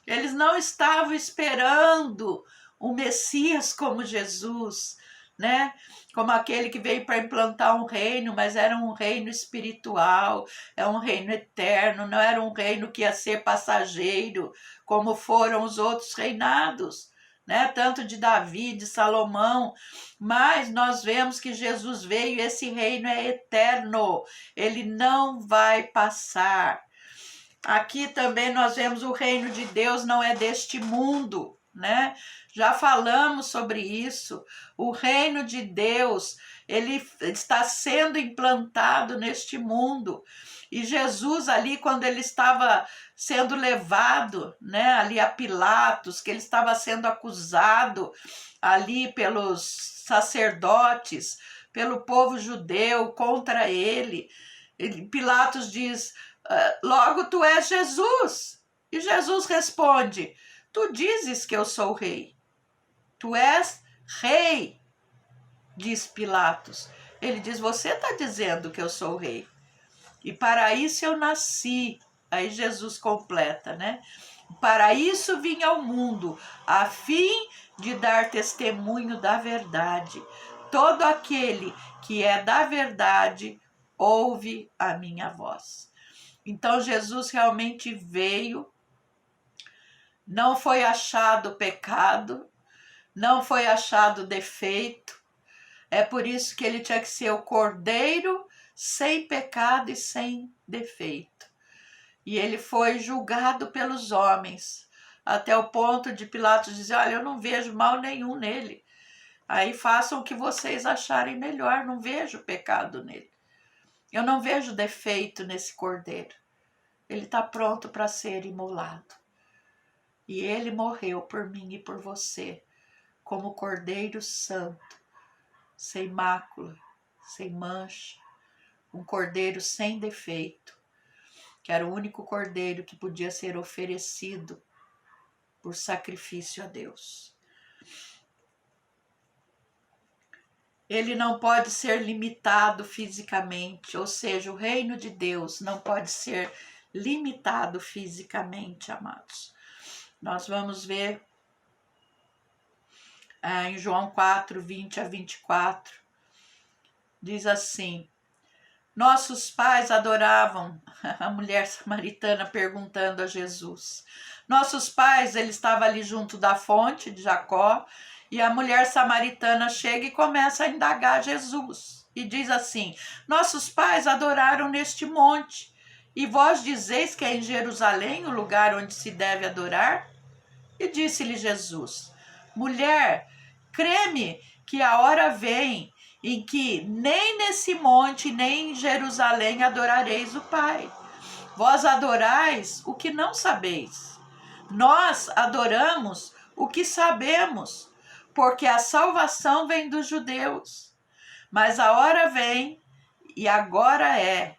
Eles não estavam esperando um Messias como Jesus, né? Como aquele que veio para implantar um reino, mas era um reino espiritual, é um reino eterno, não era um reino que ia ser passageiro, como foram os outros reinados, né? Tanto de Davi, de Salomão, mas nós vemos que Jesus veio e esse reino é eterno, ele não vai passar. Aqui também nós vemos o reino de Deus não é deste mundo, né? Já falamos sobre isso. O reino de Deus, ele está sendo implantado neste mundo. E Jesus ali, quando ele estava sendo levado, né, ali a Pilatos, que ele estava sendo acusado ali pelos sacerdotes, pelo povo judeu contra ele, Pilatos diz: logo tu és Jesus. E Jesus responde: tu dizes que eu sou rei. Tu és rei, diz Pilatos. Ele diz: você está dizendo que eu sou rei. E para isso eu nasci. Aí Jesus completa, né? Para isso vim ao mundo, a fim de dar testemunho da verdade. Todo aquele que é da verdade ouve a minha voz. Então Jesus realmente veio, não foi achado pecado, não foi achado defeito. É por isso que ele tinha que ser o cordeiro sem pecado e sem defeito. E ele foi julgado pelos homens, até o ponto de Pilatos dizer: olha, eu não vejo mal nenhum nele. Aí façam o que vocês acharem melhor, não vejo pecado nele. Eu não vejo defeito nesse cordeiro. Ele está pronto para ser imolado. E ele morreu por mim e por você, como Cordeiro Santo, sem mácula, sem mancha, um cordeiro sem defeito, que era o único cordeiro que podia ser oferecido por sacrifício a Deus. Ele não pode ser limitado fisicamente, ou seja, o reino de Deus não pode ser limitado fisicamente, amados. Nós vamos ver em João 4, 20 a 24, diz assim: nossos pais adoravam, a mulher samaritana perguntando a Jesus. Nossos pais, ele estava ali junto da fonte de Jacó, e a mulher samaritana chega e começa a indagar Jesus. E diz assim: nossos pais adoraram neste monte, e vós dizeis que é em Jerusalém o lugar onde se deve adorar? E disse-lhe Jesus: mulher, crê-me que a hora vem em que nem nesse monte, nem em Jerusalém adorareis o Pai. Vós adorais o que não sabeis. Nós adoramos o que sabemos, porque a salvação vem dos judeus. Mas a hora vem, e agora é,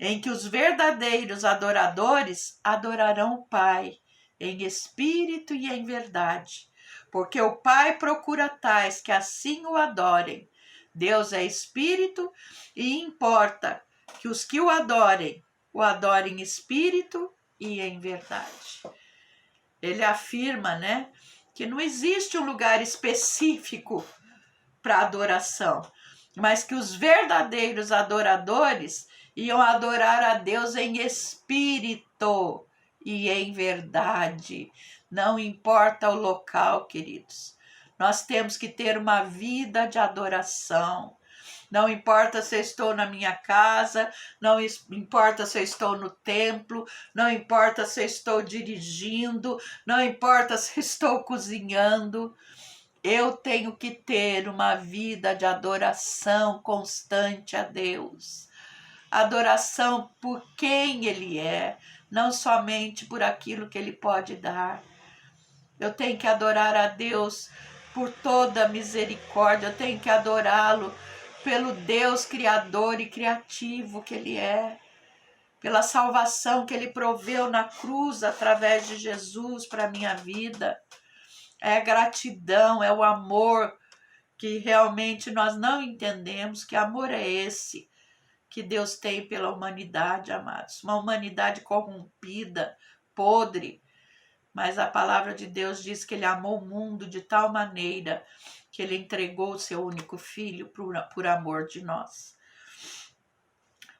em que os verdadeiros adoradores adorarão o Pai, em espírito e em verdade, porque o Pai procura tais que assim o adorem. Deus é espírito e importa que os que o adorem em espírito e em verdade. Ele afirma, né, que não existe um lugar específico para adoração, mas que os verdadeiros adoradores iam adorar a Deus em espírito e em verdade. Não importa o local, queridos. Nós temos que ter uma vida de adoração. Não importa se eu estou na minha casa, não importa se eu estou no templo, não importa se eu estou dirigindo, não importa se eu estou cozinhando. Eu tenho que ter uma vida de adoração constante a Deus. Adoração por quem Ele é, não somente por aquilo que Ele pode dar. Eu tenho que adorar a Deus por toda a misericórdia, eu tenho que adorá-lo pelo Deus criador e criativo que Ele é, pela salvação que Ele proveu na cruz através de Jesus para a minha vida. É gratidão, é o amor que realmente nós não entendemos. Que amor é esse que Deus tem pela humanidade, amados? Uma humanidade corrompida, podre, mas a palavra de Deus diz que Ele amou o mundo de tal maneira que Ele entregou o seu único filho por amor de nós.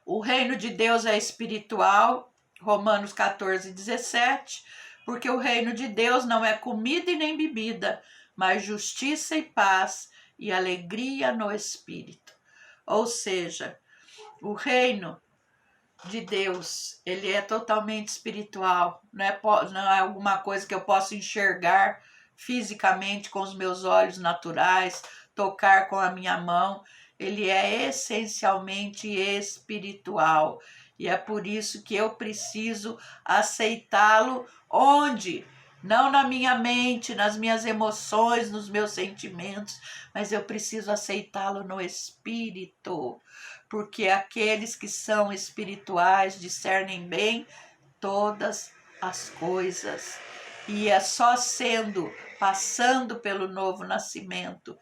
O reino de Deus é espiritual, Romanos 14, 17, porque o reino de Deus não é comida e nem bebida, mas justiça e paz e alegria no Espírito. Ou seja, o reino de Deus, ele é totalmente espiritual, não é alguma coisa que eu possa enxergar fisicamente com os meus olhos naturais, tocar com a minha mão. Ele é essencialmente espiritual, e é por isso que eu preciso aceitá-lo onde? Não na minha mente, nas minhas emoções, nos meus sentimentos, mas eu preciso aceitá-lo no Espírito, porque aqueles que são espirituais discernem bem todas as coisas. E é só passando pelo novo nascimento,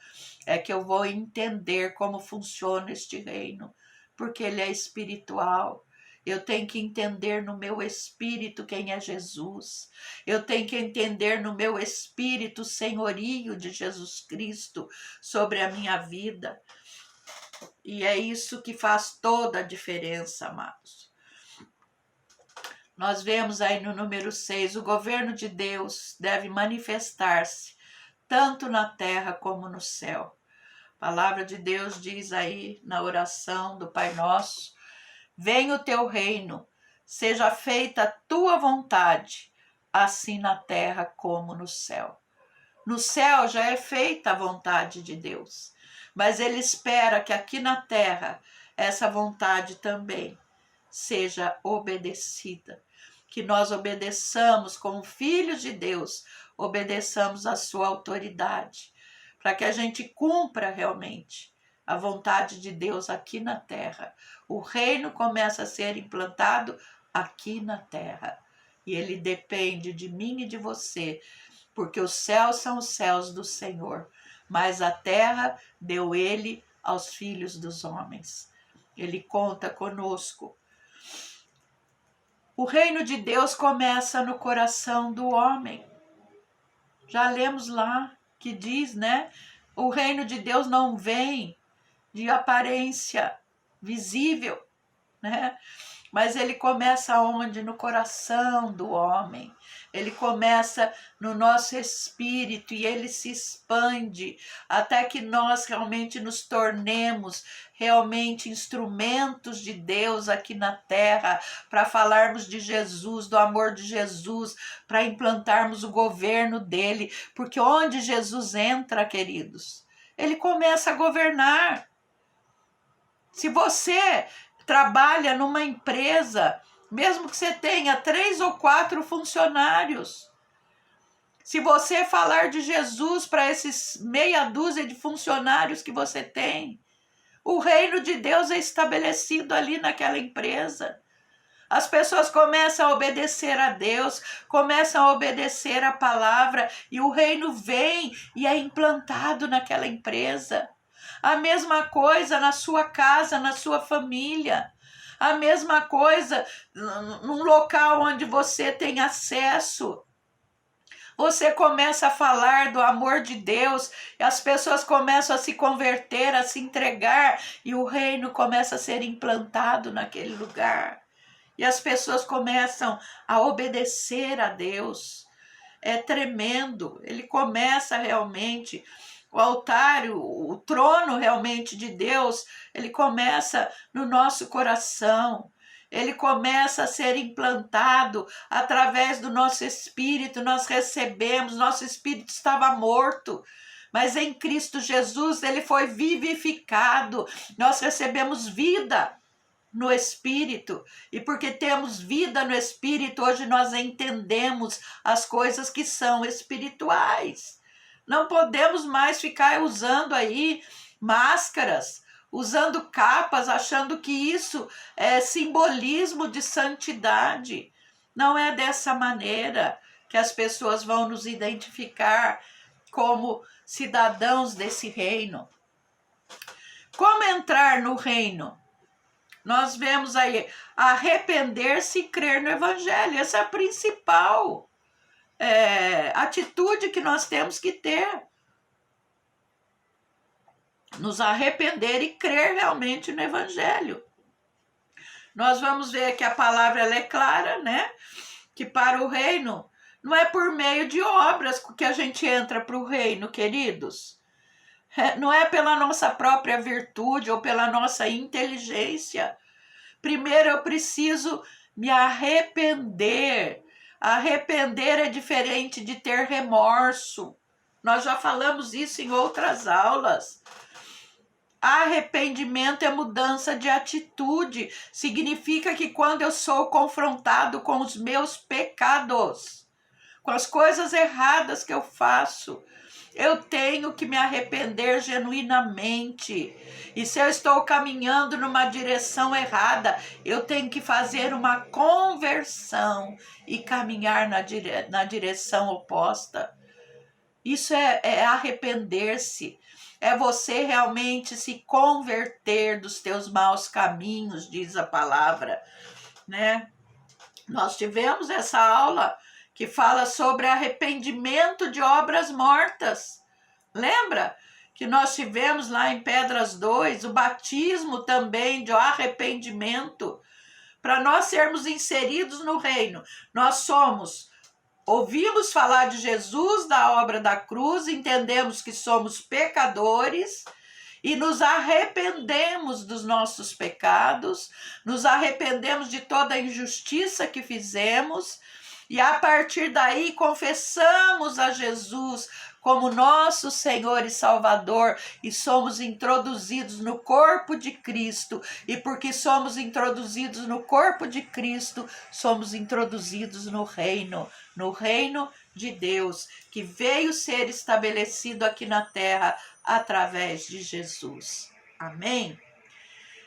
é que eu vou entender como funciona este reino, porque ele é espiritual. Eu tenho que entender no meu espírito quem é Jesus. Eu tenho que entender no meu espírito o senhorio de Jesus Cristo sobre a minha vida. E é isso que faz toda a diferença, amados. Nós vemos aí no número 6, o governo de Deus deve manifestar-se tanto na terra como no céu. A palavra de Deus diz aí na oração do Pai Nosso: venha o teu reino, seja feita a tua vontade, assim na terra como no céu. No céu já é feita a vontade de Deus, mas Ele espera que aqui na terra essa vontade também seja obedecida, que nós obedeçamos como filhos de Deus, obedeçamos a sua autoridade, para que a gente cumpra realmente a vontade de Deus aqui na terra. O reino começa a ser implantado aqui na terra. E ele depende de mim e de você, porque os céus são os céus do Senhor, mas a terra deu ele aos filhos dos homens. Ele conta conosco. O reino de Deus começa no coração do homem. Já lemos lá que diz, né? O reino de Deus não vem de aparência visível, né? Mas ele começa onde? No coração do homem. Ele começa no nosso espírito e ele se expande até que nós realmente nos tornemos realmente instrumentos de Deus aqui na terra, para falarmos de Jesus, do amor de Jesus, para implantarmos o governo dele, porque onde Jesus entra, queridos, ele começa a governar. Se você trabalha numa empresa, mesmo que você tenha 3 ou 4 funcionários, se você falar de Jesus para esses meia dúzia de funcionários que você tem, o reino de Deus é estabelecido ali naquela empresa. As pessoas começam a obedecer a Deus, começam a obedecer a palavra, e o reino vem e é implantado naquela empresa. A mesma coisa na sua casa, na sua família. A mesma coisa num local onde você tem acesso. Você começa a falar do amor de Deus, e as pessoas começam a se converter, a se entregar, e o reino começa a ser implantado naquele lugar. E as pessoas começam a obedecer a Deus. É tremendo. Ele começa realmente, o altar, o trono realmente de Deus, ele começa no nosso coração. Ele começa a ser implantado através do nosso espírito. Nós recebemos, nosso espírito estava morto, mas em Cristo Jesus ele foi vivificado. Nós recebemos vida no Espírito, e porque temos vida no Espírito, hoje nós entendemos as coisas que são espirituais. Não podemos mais ficar usando aí máscaras, usando capas, achando que isso é simbolismo de santidade. Não é dessa maneira que as pessoas vão nos identificar como cidadãos desse reino. Como entrar no reino? Nós vemos aí arrepender-se e crer no Evangelho. Essa é a principal atitude que nós temos que ter. Nos arrepender e crer realmente no Evangelho. Nós vamos ver que a palavra ela é clara, né? Que para o reino não é por meio de obras que a gente entra para o reino, queridos. Não é pela nossa própria virtude ou pela nossa inteligência. Primeiro eu preciso me arrepender. Arrepender é diferente de ter remorso. Nós já falamos isso em outras aulas. Arrependimento é mudança de atitude. Significa que quando eu sou confrontado com os meus pecados, com as coisas erradas que eu faço, eu tenho que me arrepender genuinamente. E se eu estou caminhando numa direção errada, eu tenho que fazer uma conversão e caminhar na direção oposta. Isso é arrepender-se. É você realmente se converter dos teus maus caminhos, diz a palavra, né? Nós tivemos essa aula que fala sobre arrependimento de obras mortas. Lembra que nós tivemos lá em Pedras 2 o batismo também de arrependimento? Para nós sermos inseridos no reino, nós ouvimos falar de Jesus, da obra da cruz, entendemos que somos pecadores e nos arrependemos dos nossos pecados, nos arrependemos de toda a injustiça que fizemos, e a partir daí confessamos a Jesus como nosso Senhor e Salvador, e somos introduzidos no corpo de Cristo. E porque somos introduzidos no corpo de Cristo, somos introduzidos no reino de Deus, que veio ser estabelecido aqui na terra através de Jesus. Amém?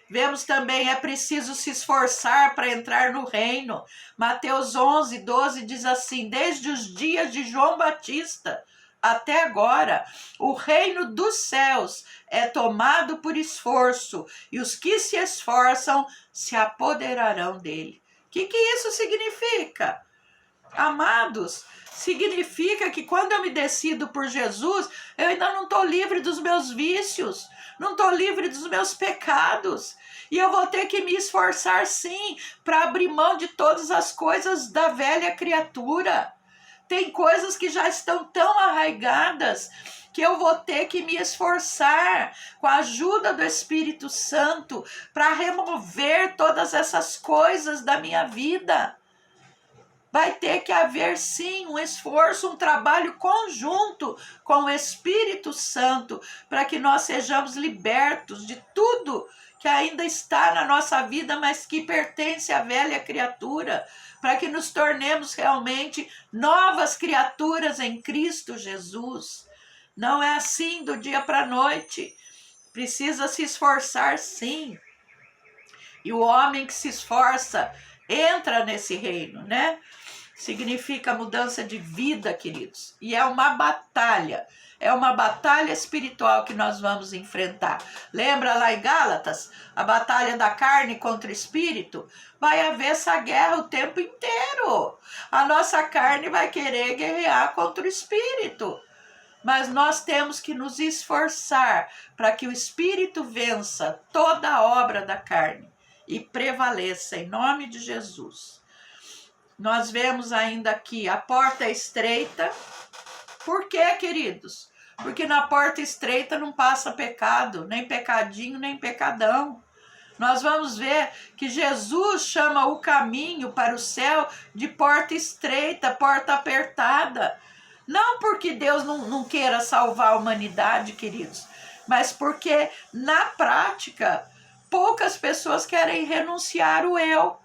Vemos também, é preciso se esforçar para entrar no reino. Mateus 11, 12 diz assim: desde os dias de João Batista até agora, o reino dos céus é tomado por esforço, e os que se esforçam se apoderarão dele. O que isso significa? Amados, significa que quando eu me decido por Jesus, eu ainda não estou livre dos meus vícios, não estou livre dos meus pecados. E eu vou ter que me esforçar sim para abrir mão de todas as coisas da velha criatura. Tem coisas que já estão tão arraigadas que eu vou ter que me esforçar com a ajuda do Espírito Santo para remover todas essas coisas da minha vida. Vai ter que haver sim um esforço, um trabalho conjunto com o Espírito Santo para que nós sejamos libertos de tudo que ainda está na nossa vida, mas que pertence à velha criatura, para que nos tornemos realmente novas criaturas em Cristo Jesus. Não é assim do dia para a noite. Precisa se esforçar sim. E o homem que se esforça entra nesse reino, né? Significa mudança de vida, queridos. E é uma batalha espiritual que nós vamos enfrentar. Lembra lá em Gálatas? A batalha da carne contra o espírito? Vai haver essa guerra o tempo inteiro. A nossa carne vai querer guerrear contra o espírito. Mas nós temos que nos esforçar para que o espírito vença toda a obra da carne e prevaleça em nome de Jesus. Nós vemos ainda aqui, a porta é estreita. Por quê, queridos? Porque na porta estreita não passa pecado, nem pecadinho, nem pecadão. Nós vamos ver que Jesus chama o caminho para o céu de porta estreita, porta apertada. Não porque Deus não queira salvar a humanidade, queridos, mas porque na prática poucas pessoas querem renunciar o eu.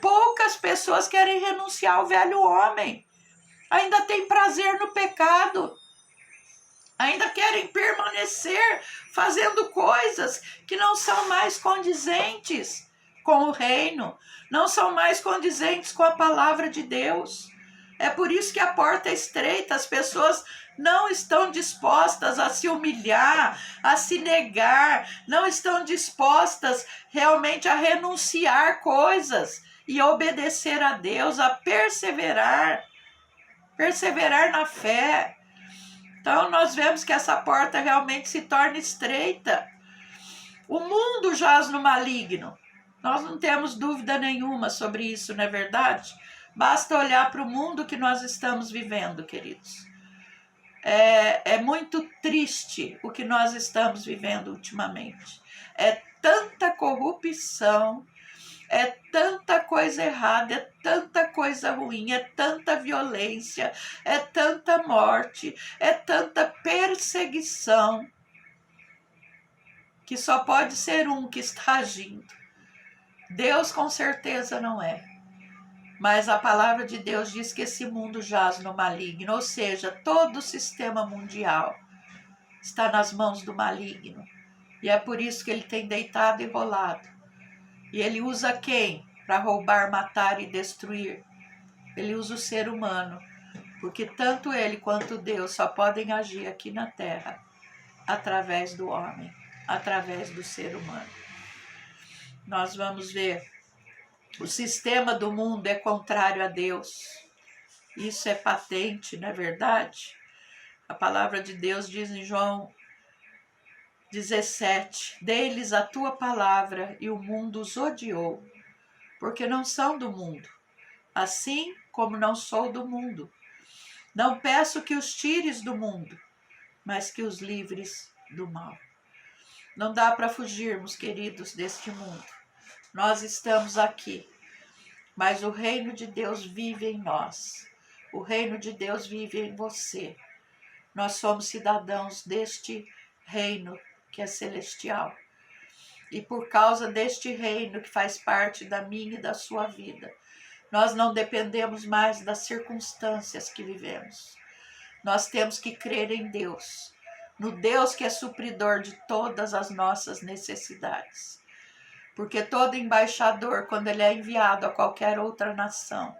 Poucas pessoas querem renunciar ao velho homem. Ainda tem prazer no pecado. Ainda querem permanecer fazendo coisas que não são mais condizentes com o reino. Não são mais condizentes com a palavra de Deus. É por isso que a porta é estreita. As pessoas não estão dispostas a se humilhar, a se negar. Não estão dispostas realmente a renunciar coisas e obedecer a Deus, a perseverar na fé. Então nós vemos que essa porta realmente se torna estreita. O mundo jaz no maligno. Nós não temos dúvida nenhuma sobre isso, não é verdade? Basta olhar para o mundo que nós estamos vivendo, queridos. É muito triste o que nós estamos vivendo ultimamente. É tanta corrupção, é tanta coisa errada, é tanta coisa ruim, é tanta violência, é tanta morte, é tanta perseguição, que só pode ser um que está agindo. Deus com certeza não é. Mas a palavra de Deus diz que esse mundo jaz no maligno, ou seja, todo o sistema mundial está nas mãos do maligno. E é por isso que ele tem deitado e rolado. E ele usa quem? Para roubar, matar e destruir. Ele usa o ser humano. Porque tanto ele quanto Deus só podem agir aqui na terra através do homem, através do ser humano. Nós vamos ver, o sistema do mundo é contrário a Deus. Isso é patente, não é verdade? A palavra de Deus diz em João 17, dei-lhes a tua palavra e o mundo os odiou, porque não são do mundo, assim como não sou do mundo. Não peço que os tires do mundo, mas que os livres do mal. Não dá para fugirmos, queridos, deste mundo. Nós estamos aqui, mas o reino de Deus vive em nós. O reino de Deus vive em você. Nós somos cidadãos deste reino que é celestial. E por causa deste reino que faz parte da minha e da sua vida, nós não dependemos mais das circunstâncias que vivemos. Nós temos que crer em Deus, no Deus que é supridor de todas as nossas necessidades. Porque todo embaixador, quando ele é enviado a qualquer outra nação,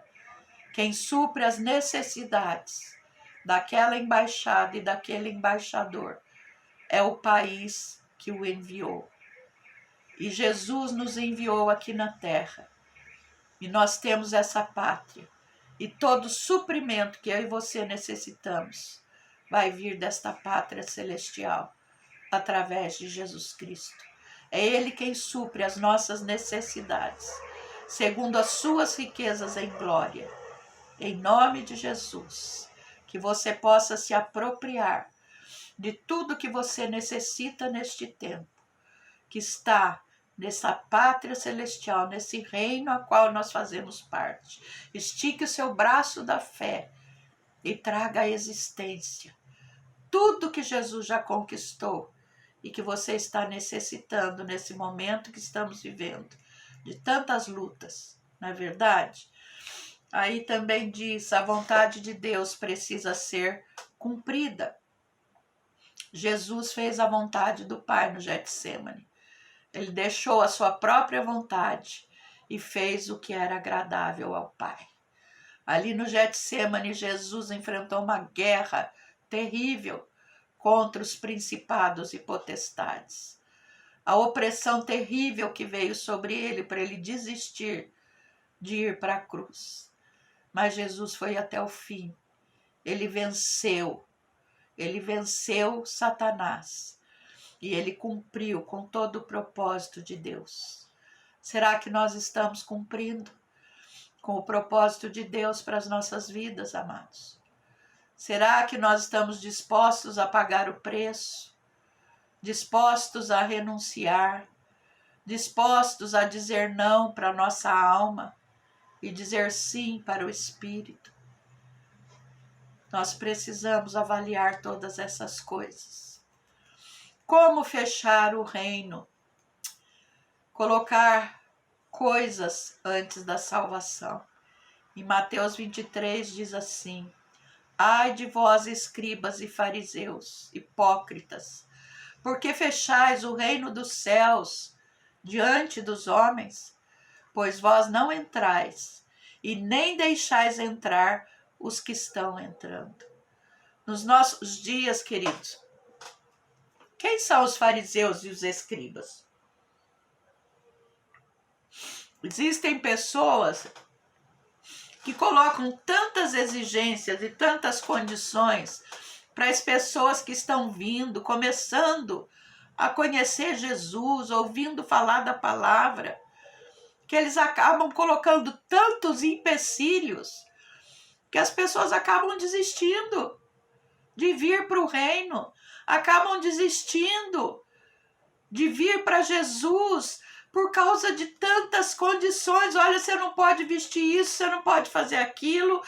quem supre as necessidades daquela embaixada e daquele embaixador é o país que o enviou. E Jesus nos enviou aqui na terra. E nós temos essa pátria. E todo suprimento que eu e você necessitamos vai vir desta pátria celestial, através de Jesus Cristo. É Ele quem supre as nossas necessidades, segundo as suas riquezas em glória. Em nome de Jesus, que você possa se apropriar de tudo que você necessita neste tempo, que está nessa pátria celestial, nesse reino a qual nós fazemos parte. Estique o seu braço da fé e traga à existência tudo que Jesus já conquistou e que você está necessitando nesse momento que estamos vivendo, de tantas lutas, não é verdade? Aí também diz, a vontade de Deus precisa ser cumprida. Jesus fez a vontade do Pai no Getsêmani. Ele deixou a sua própria vontade e fez o que era agradável ao Pai. Ali no Getsêmani, Jesus enfrentou uma guerra terrível contra os principados e potestades. A opressão terrível que veio sobre ele para ele desistir de ir para a cruz. Mas Jesus foi até o fim. Ele venceu Satanás. E ele cumpriu com todo o propósito de Deus. Será que nós estamos cumprindo com o propósito de Deus para as nossas vidas, amados? Será que nós estamos dispostos a pagar o preço? Dispostos a renunciar? Dispostos a dizer não para a nossa alma e dizer sim para o Espírito? Nós precisamos avaliar todas essas coisas. Como fechar o reino? Colocar coisas antes da salvação. Em Mateus 23 diz assim: ai de vós, escribas e fariseus, hipócritas, porque fechais o reino dos céus diante dos homens? Pois vós não entrais, e nem deixais entrar os que estão entrando. Nos nossos dias, queridos, quem são os fariseus e os escribas? Existem pessoas que colocam tantas exigências e tantas condições para as pessoas que estão vindo, começando a conhecer Jesus, ouvindo falar da palavra, que eles acabam colocando tantos empecilhos que as pessoas acabam desistindo de vir para o reino, acabam desistindo de vir para Jesus por causa de tantas condições. Olha, você não pode vestir isso, você não pode fazer aquilo,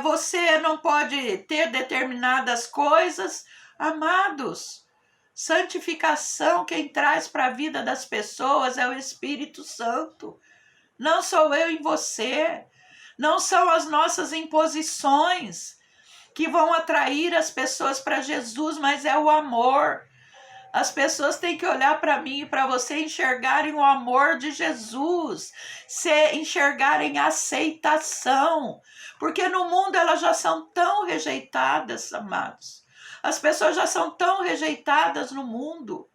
você não pode ter determinadas coisas. Amados, santificação quem traz para a vida das pessoas é o Espírito Santo. Não sou eu em você, não são as nossas imposições que vão atrair as pessoas para Jesus, mas é o amor. As pessoas têm que olhar para mim e para você, enxergarem o amor de Jesus, enxergarem a aceitação, porque no mundo elas já são tão rejeitadas, amados. As pessoas já são tão rejeitadas no mundo,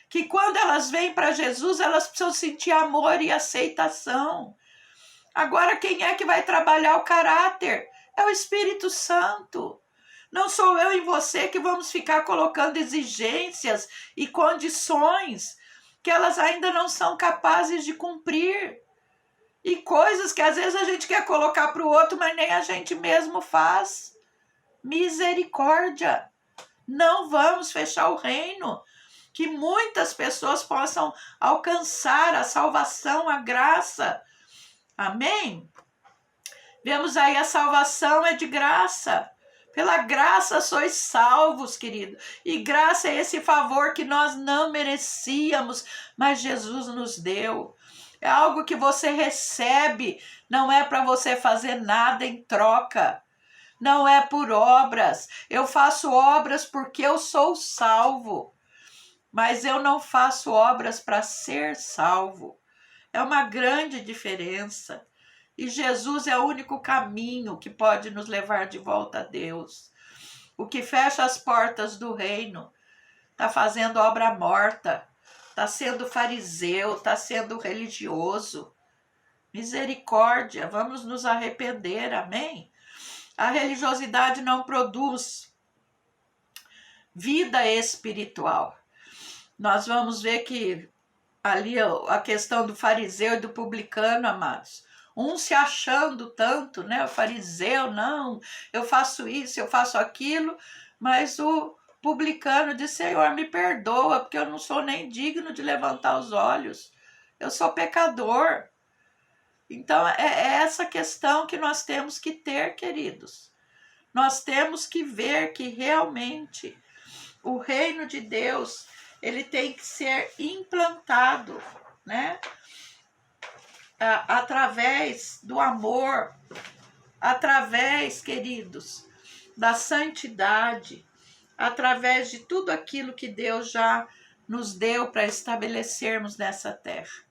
que quando elas vêm para Jesus, elas precisam sentir amor e aceitação. Agora, quem é que vai trabalhar o caráter? É o Espírito Santo. Não sou eu e você que vamos ficar colocando exigências e condições que elas ainda não são capazes de cumprir. E coisas que às vezes a gente quer colocar para o outro, mas nem a gente mesmo faz. Misericórdia! Não vamos fechar o reino. Que muitas pessoas possam alcançar a salvação, a graça. Amém? Vemos aí, a salvação é de graça. Pela graça sois salvos, querido. E graça é esse favor que nós não merecíamos, mas Jesus nos deu. É algo que você recebe, não é para você fazer nada em troca. não é por obras. Eu faço obras porque eu sou salvo, mas eu não faço obras para ser salvo. É uma grande diferença. E Jesus é o único caminho que pode nos levar de volta a Deus. O que fecha as portas do reino está fazendo obra morta, está sendo fariseu, está sendo religioso. Misericórdia, vamos nos arrepender, amém? A religiosidade não produz vida espiritual. Nós vamos ver que ali a questão do fariseu e do publicano, amados, um se achando tanto, né? O fariseu, não, eu faço isso, eu faço aquilo, mas o publicano diz, Senhor, me perdoa, porque eu não sou nem digno de levantar os olhos, eu sou pecador. Então, é essa questão que nós temos que ter, queridos. Nós temos que ver que realmente o reino de Deus, ele tem que ser implantado, né? Através do amor, através, queridos, da santidade, através de tudo aquilo que Deus já nos deu para estabelecermos nessa terra.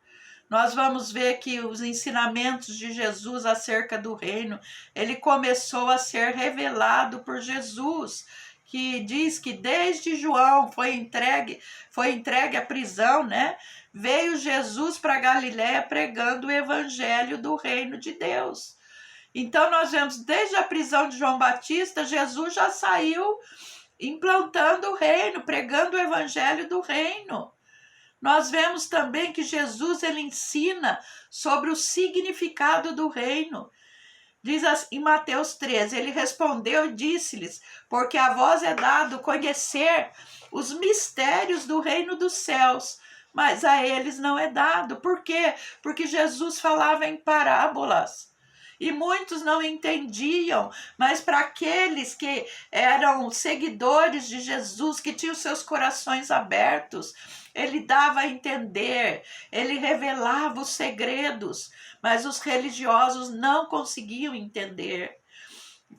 Nós vamos ver que os ensinamentos de Jesus acerca do reino, ele começou a ser revelado por Jesus, que diz que desde João foi entregue à prisão, né? Veio Jesus para Galiléia pregando o evangelho do reino de Deus. Então nós vemos desde a prisão de João Batista, Jesus já saiu implantando o reino, pregando o evangelho do reino. Nós vemos também que Jesus ele ensina sobre o significado do reino. Diz assim, em Mateus 13, ele respondeu e disse-lhes, porque a vós é dado conhecer os mistérios do reino dos céus, mas a eles não é dado. Por quê? Porque Jesus falava em parábolas. E muitos não entendiam, mas para aqueles que eram seguidores de Jesus, que tinham seus corações abertos, ele dava a entender, ele revelava os segredos, mas os religiosos não conseguiam entender.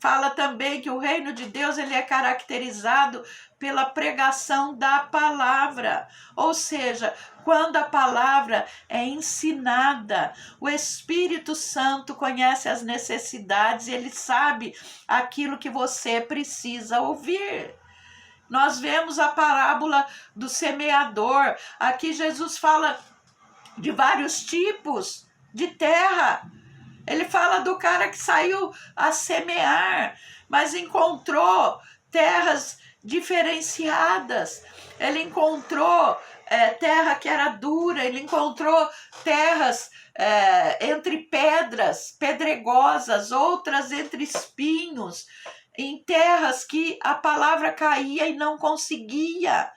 Fala também que o reino de Deus ele é caracterizado pela pregação da palavra, ou seja, quando a palavra é ensinada, o Espírito Santo conhece as necessidades e ele sabe aquilo que você precisa ouvir. Nós vemos a parábola do semeador. Aqui Jesus fala de vários tipos de terra. Ele fala do cara que saiu a semear, mas encontrou terras diferenciadas. Ele encontrou terra que era dura, ele encontrou terras entre pedras pedregosas, outras entre espinhos, em terras que a palavra caía e não conseguia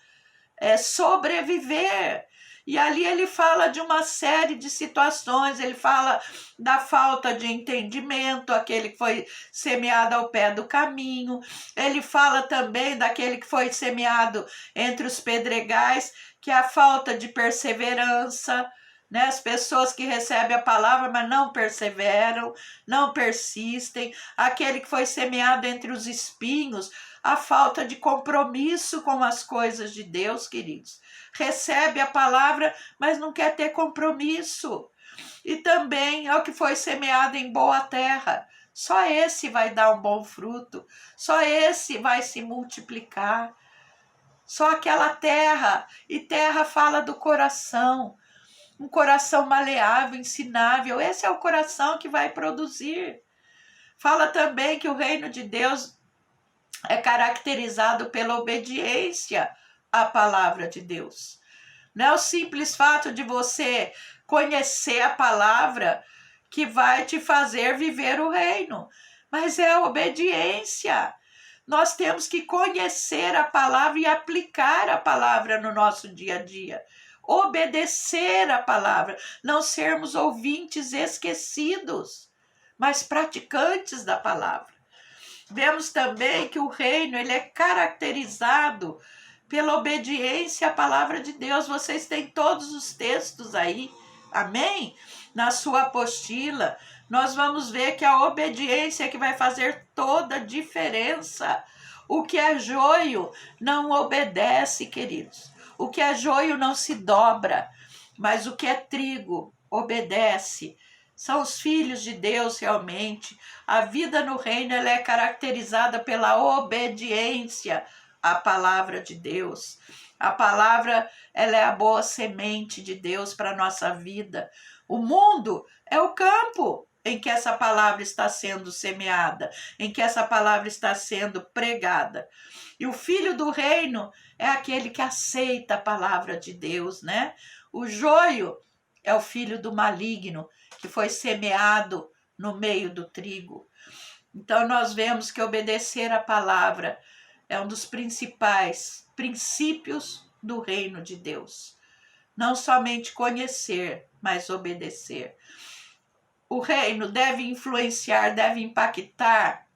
sobreviver. E ali ele fala de uma série de situações, ele fala da falta de entendimento, aquele que foi semeado ao pé do caminho, ele fala também daquele que foi semeado entre os pedregais, que é a falta de perseverança, né? As pessoas que recebem a palavra, mas não perseveram, não persistem, aquele que foi semeado entre os espinhos, a falta de compromisso com as coisas de Deus, queridos. Recebe a palavra, mas não quer ter compromisso. E também é o que foi semeado em boa terra. Só esse vai dar um bom fruto. Só esse vai se multiplicar. Só aquela terra. E terra fala do coração. Um coração maleável, ensinável. Esse é o coração que vai produzir. Fala também que o reino de Deus é caracterizado pela obediência à palavra de Deus. Não é o simples fato de você conhecer a palavra que vai te fazer viver o reino, mas é a obediência. Nós temos que conhecer a palavra e aplicar a palavra no nosso dia a dia. Obedecer a palavra, não sermos ouvintes esquecidos, mas praticantes da palavra. Vemos também que o reino ele é caracterizado pela obediência à palavra de Deus. Vocês têm todos os textos aí, amém? Na sua apostila, nós vamos ver que a obediência é que vai fazer toda a diferença. O que é joio não obedece, queridos. O que é joio não se dobra, mas o que é trigo obedece. São os filhos de Deus realmente. A vida no reino ela é caracterizada pela obediência à palavra de Deus. A palavra ela é a boa semente de Deus para a nossa vida. O mundo é o campo em que essa palavra está sendo semeada, em que essa palavra está sendo pregada. E o filho do reino é aquele que aceita a palavra de Deus, né? O joio é o filho do maligno, que foi semeado no meio do trigo. Então nós vemos que obedecer a palavra é um dos principais princípios do reino de Deus. Não somente conhecer, mas obedecer. O reino deve influenciar, deve impactar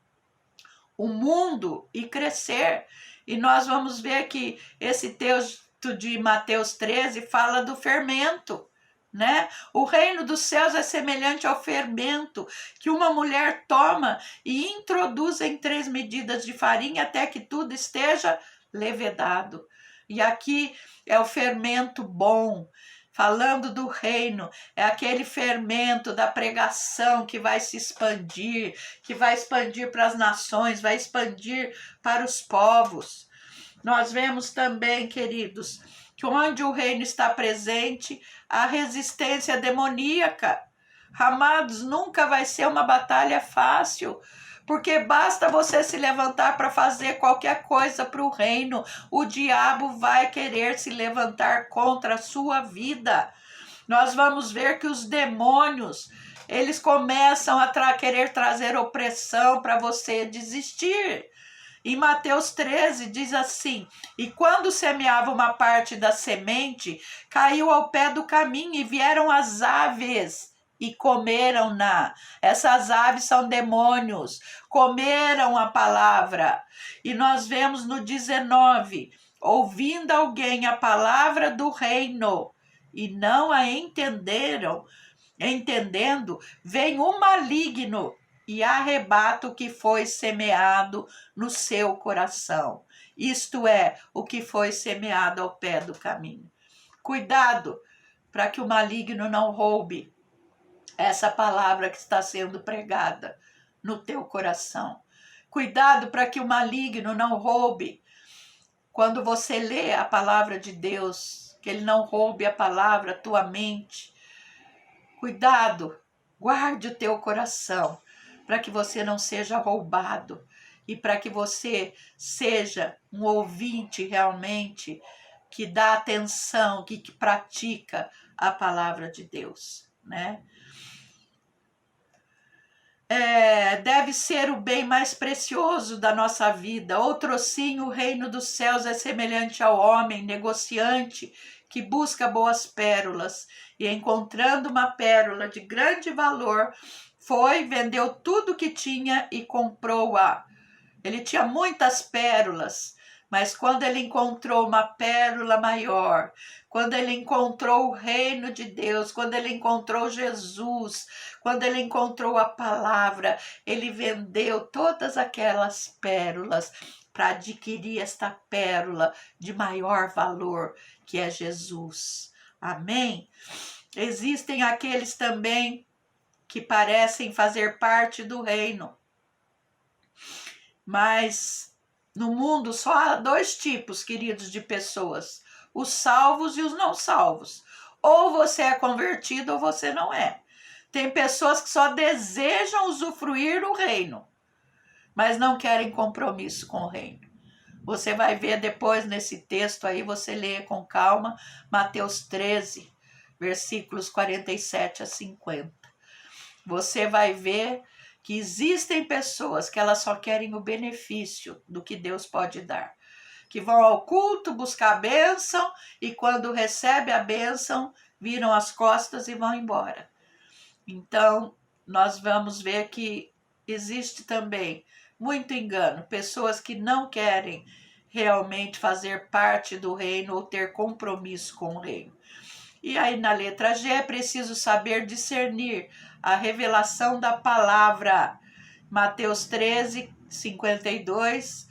o mundo e crescer. E nós vamos ver que esse texto de Mateus 13 fala do fermento, né? O reino dos céus é semelhante ao fermento que uma mulher toma e introduz em 3 medidas de farinha até que tudo esteja levedado. E aqui é o fermento bom. Falando do reino, é aquele fermento da pregação que vai se expandir, que vai expandir para as nações, vai expandir para os povos. Nós vemos também, queridos, que onde o reino está presente, a resistência demoníaca. Amados, nunca vai ser uma batalha fácil, porque basta você se levantar para fazer qualquer coisa para o reino, o diabo vai querer se levantar contra a sua vida. Nós vamos ver que os demônios, eles começam a querer trazer opressão para você desistir. Em Mateus 13 diz assim: e quando semeava uma parte da semente, caiu ao pé do caminho e vieram as aves e comeram-na. Essas aves são demônios, comeram a palavra. E nós vemos no 19, ouvindo alguém a palavra do reino e não a entendendo, vem o maligno e arrebata o que foi semeado no seu coração. Isto é, o que foi semeado ao pé do caminho. Cuidado para que o maligno não roube essa palavra que está sendo pregada no teu coração. Cuidado para que o maligno não roube. Quando você lê a palavra de Deus, que ele não roube a palavra, a tua mente. Cuidado, guarde o teu coração, para que você não seja roubado e para que você seja um ouvinte realmente que dá atenção, que pratica a palavra de Deus, né? Deve ser o bem mais precioso da nossa vida. Outrosim, o reino dos céus é semelhante ao homem negociante que busca boas pérolas e, encontrando uma pérola de grande valor, foi, vendeu tudo que tinha e comprou-a. Ele tinha muitas pérolas, mas quando ele encontrou uma pérola maior, quando ele encontrou o reino de Deus, quando ele encontrou Jesus, quando ele encontrou a palavra, ele vendeu todas aquelas pérolas para adquirir esta pérola de maior valor, que é Jesus. Amém? Existem aqueles também que parecem fazer parte do reino, mas no mundo só há 2 tipos, queridos, de pessoas: os salvos e os não salvos. Ou você é convertido ou você não é. Tem pessoas que só desejam usufruir o reino, mas não querem compromisso com o reino. Você vai ver depois nesse texto aí, você lê com calma, Mateus 13, versículos 47 a 50. Você vai ver que existem pessoas que elas só querem o benefício do que Deus pode dar, que vão ao culto buscar a bênção e quando recebe a bênção, viram as costas e vão embora. Então, nós vamos ver que existe também muito engano, pessoas que não querem realmente fazer parte do reino ou ter compromisso com o reino. E aí na letra G é preciso saber discernir a revelação da palavra. Mateus 13, 52.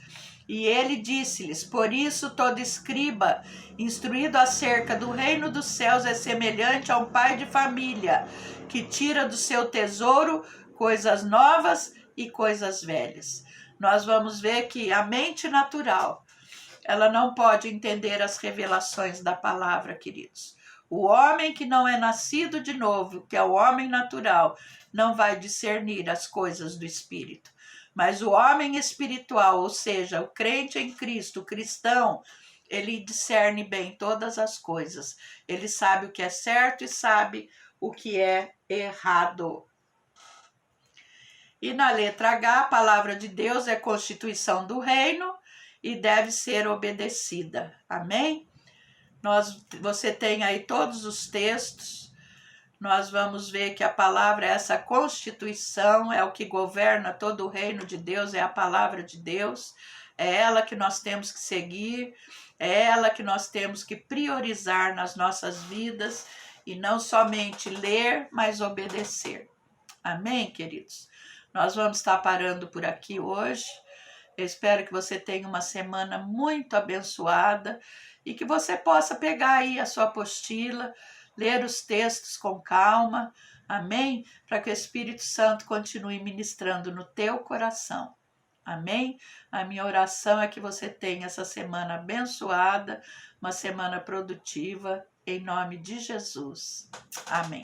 E ele disse-lhes: por isso todo escriba, instruído acerca do reino dos céus, é semelhante a um pai de família, que tira do seu tesouro coisas novas e coisas velhas. Nós vamos ver que a mente natural, ela não pode entender as revelações da palavra, queridos. O homem que não é nascido de novo, que é o homem natural, não vai discernir as coisas do Espírito. Mas o homem espiritual, ou seja, o crente em Cristo, o cristão, ele discerne bem todas as coisas. Ele sabe o que é certo e sabe o que é errado. E na letra H, a palavra de Deus é constituição do reino e deve ser obedecida. Amém? Você tem aí todos os textos. Nós vamos ver que a palavra, essa constituição, é o que governa todo o reino de Deus, é a palavra de Deus, é ela que nós temos que seguir, é ela que nós temos que priorizar nas nossas vidas, e não somente ler, mas obedecer. Amém, queridos? Nós vamos estar parando por aqui hoje. Eu espero que você tenha uma semana muito abençoada e que você possa pegar aí a sua apostila, ler os textos com calma, amém? Para que o Espírito Santo continue ministrando no teu coração, amém? A minha oração é que você tenha essa semana abençoada, uma semana produtiva, em nome de Jesus, amém.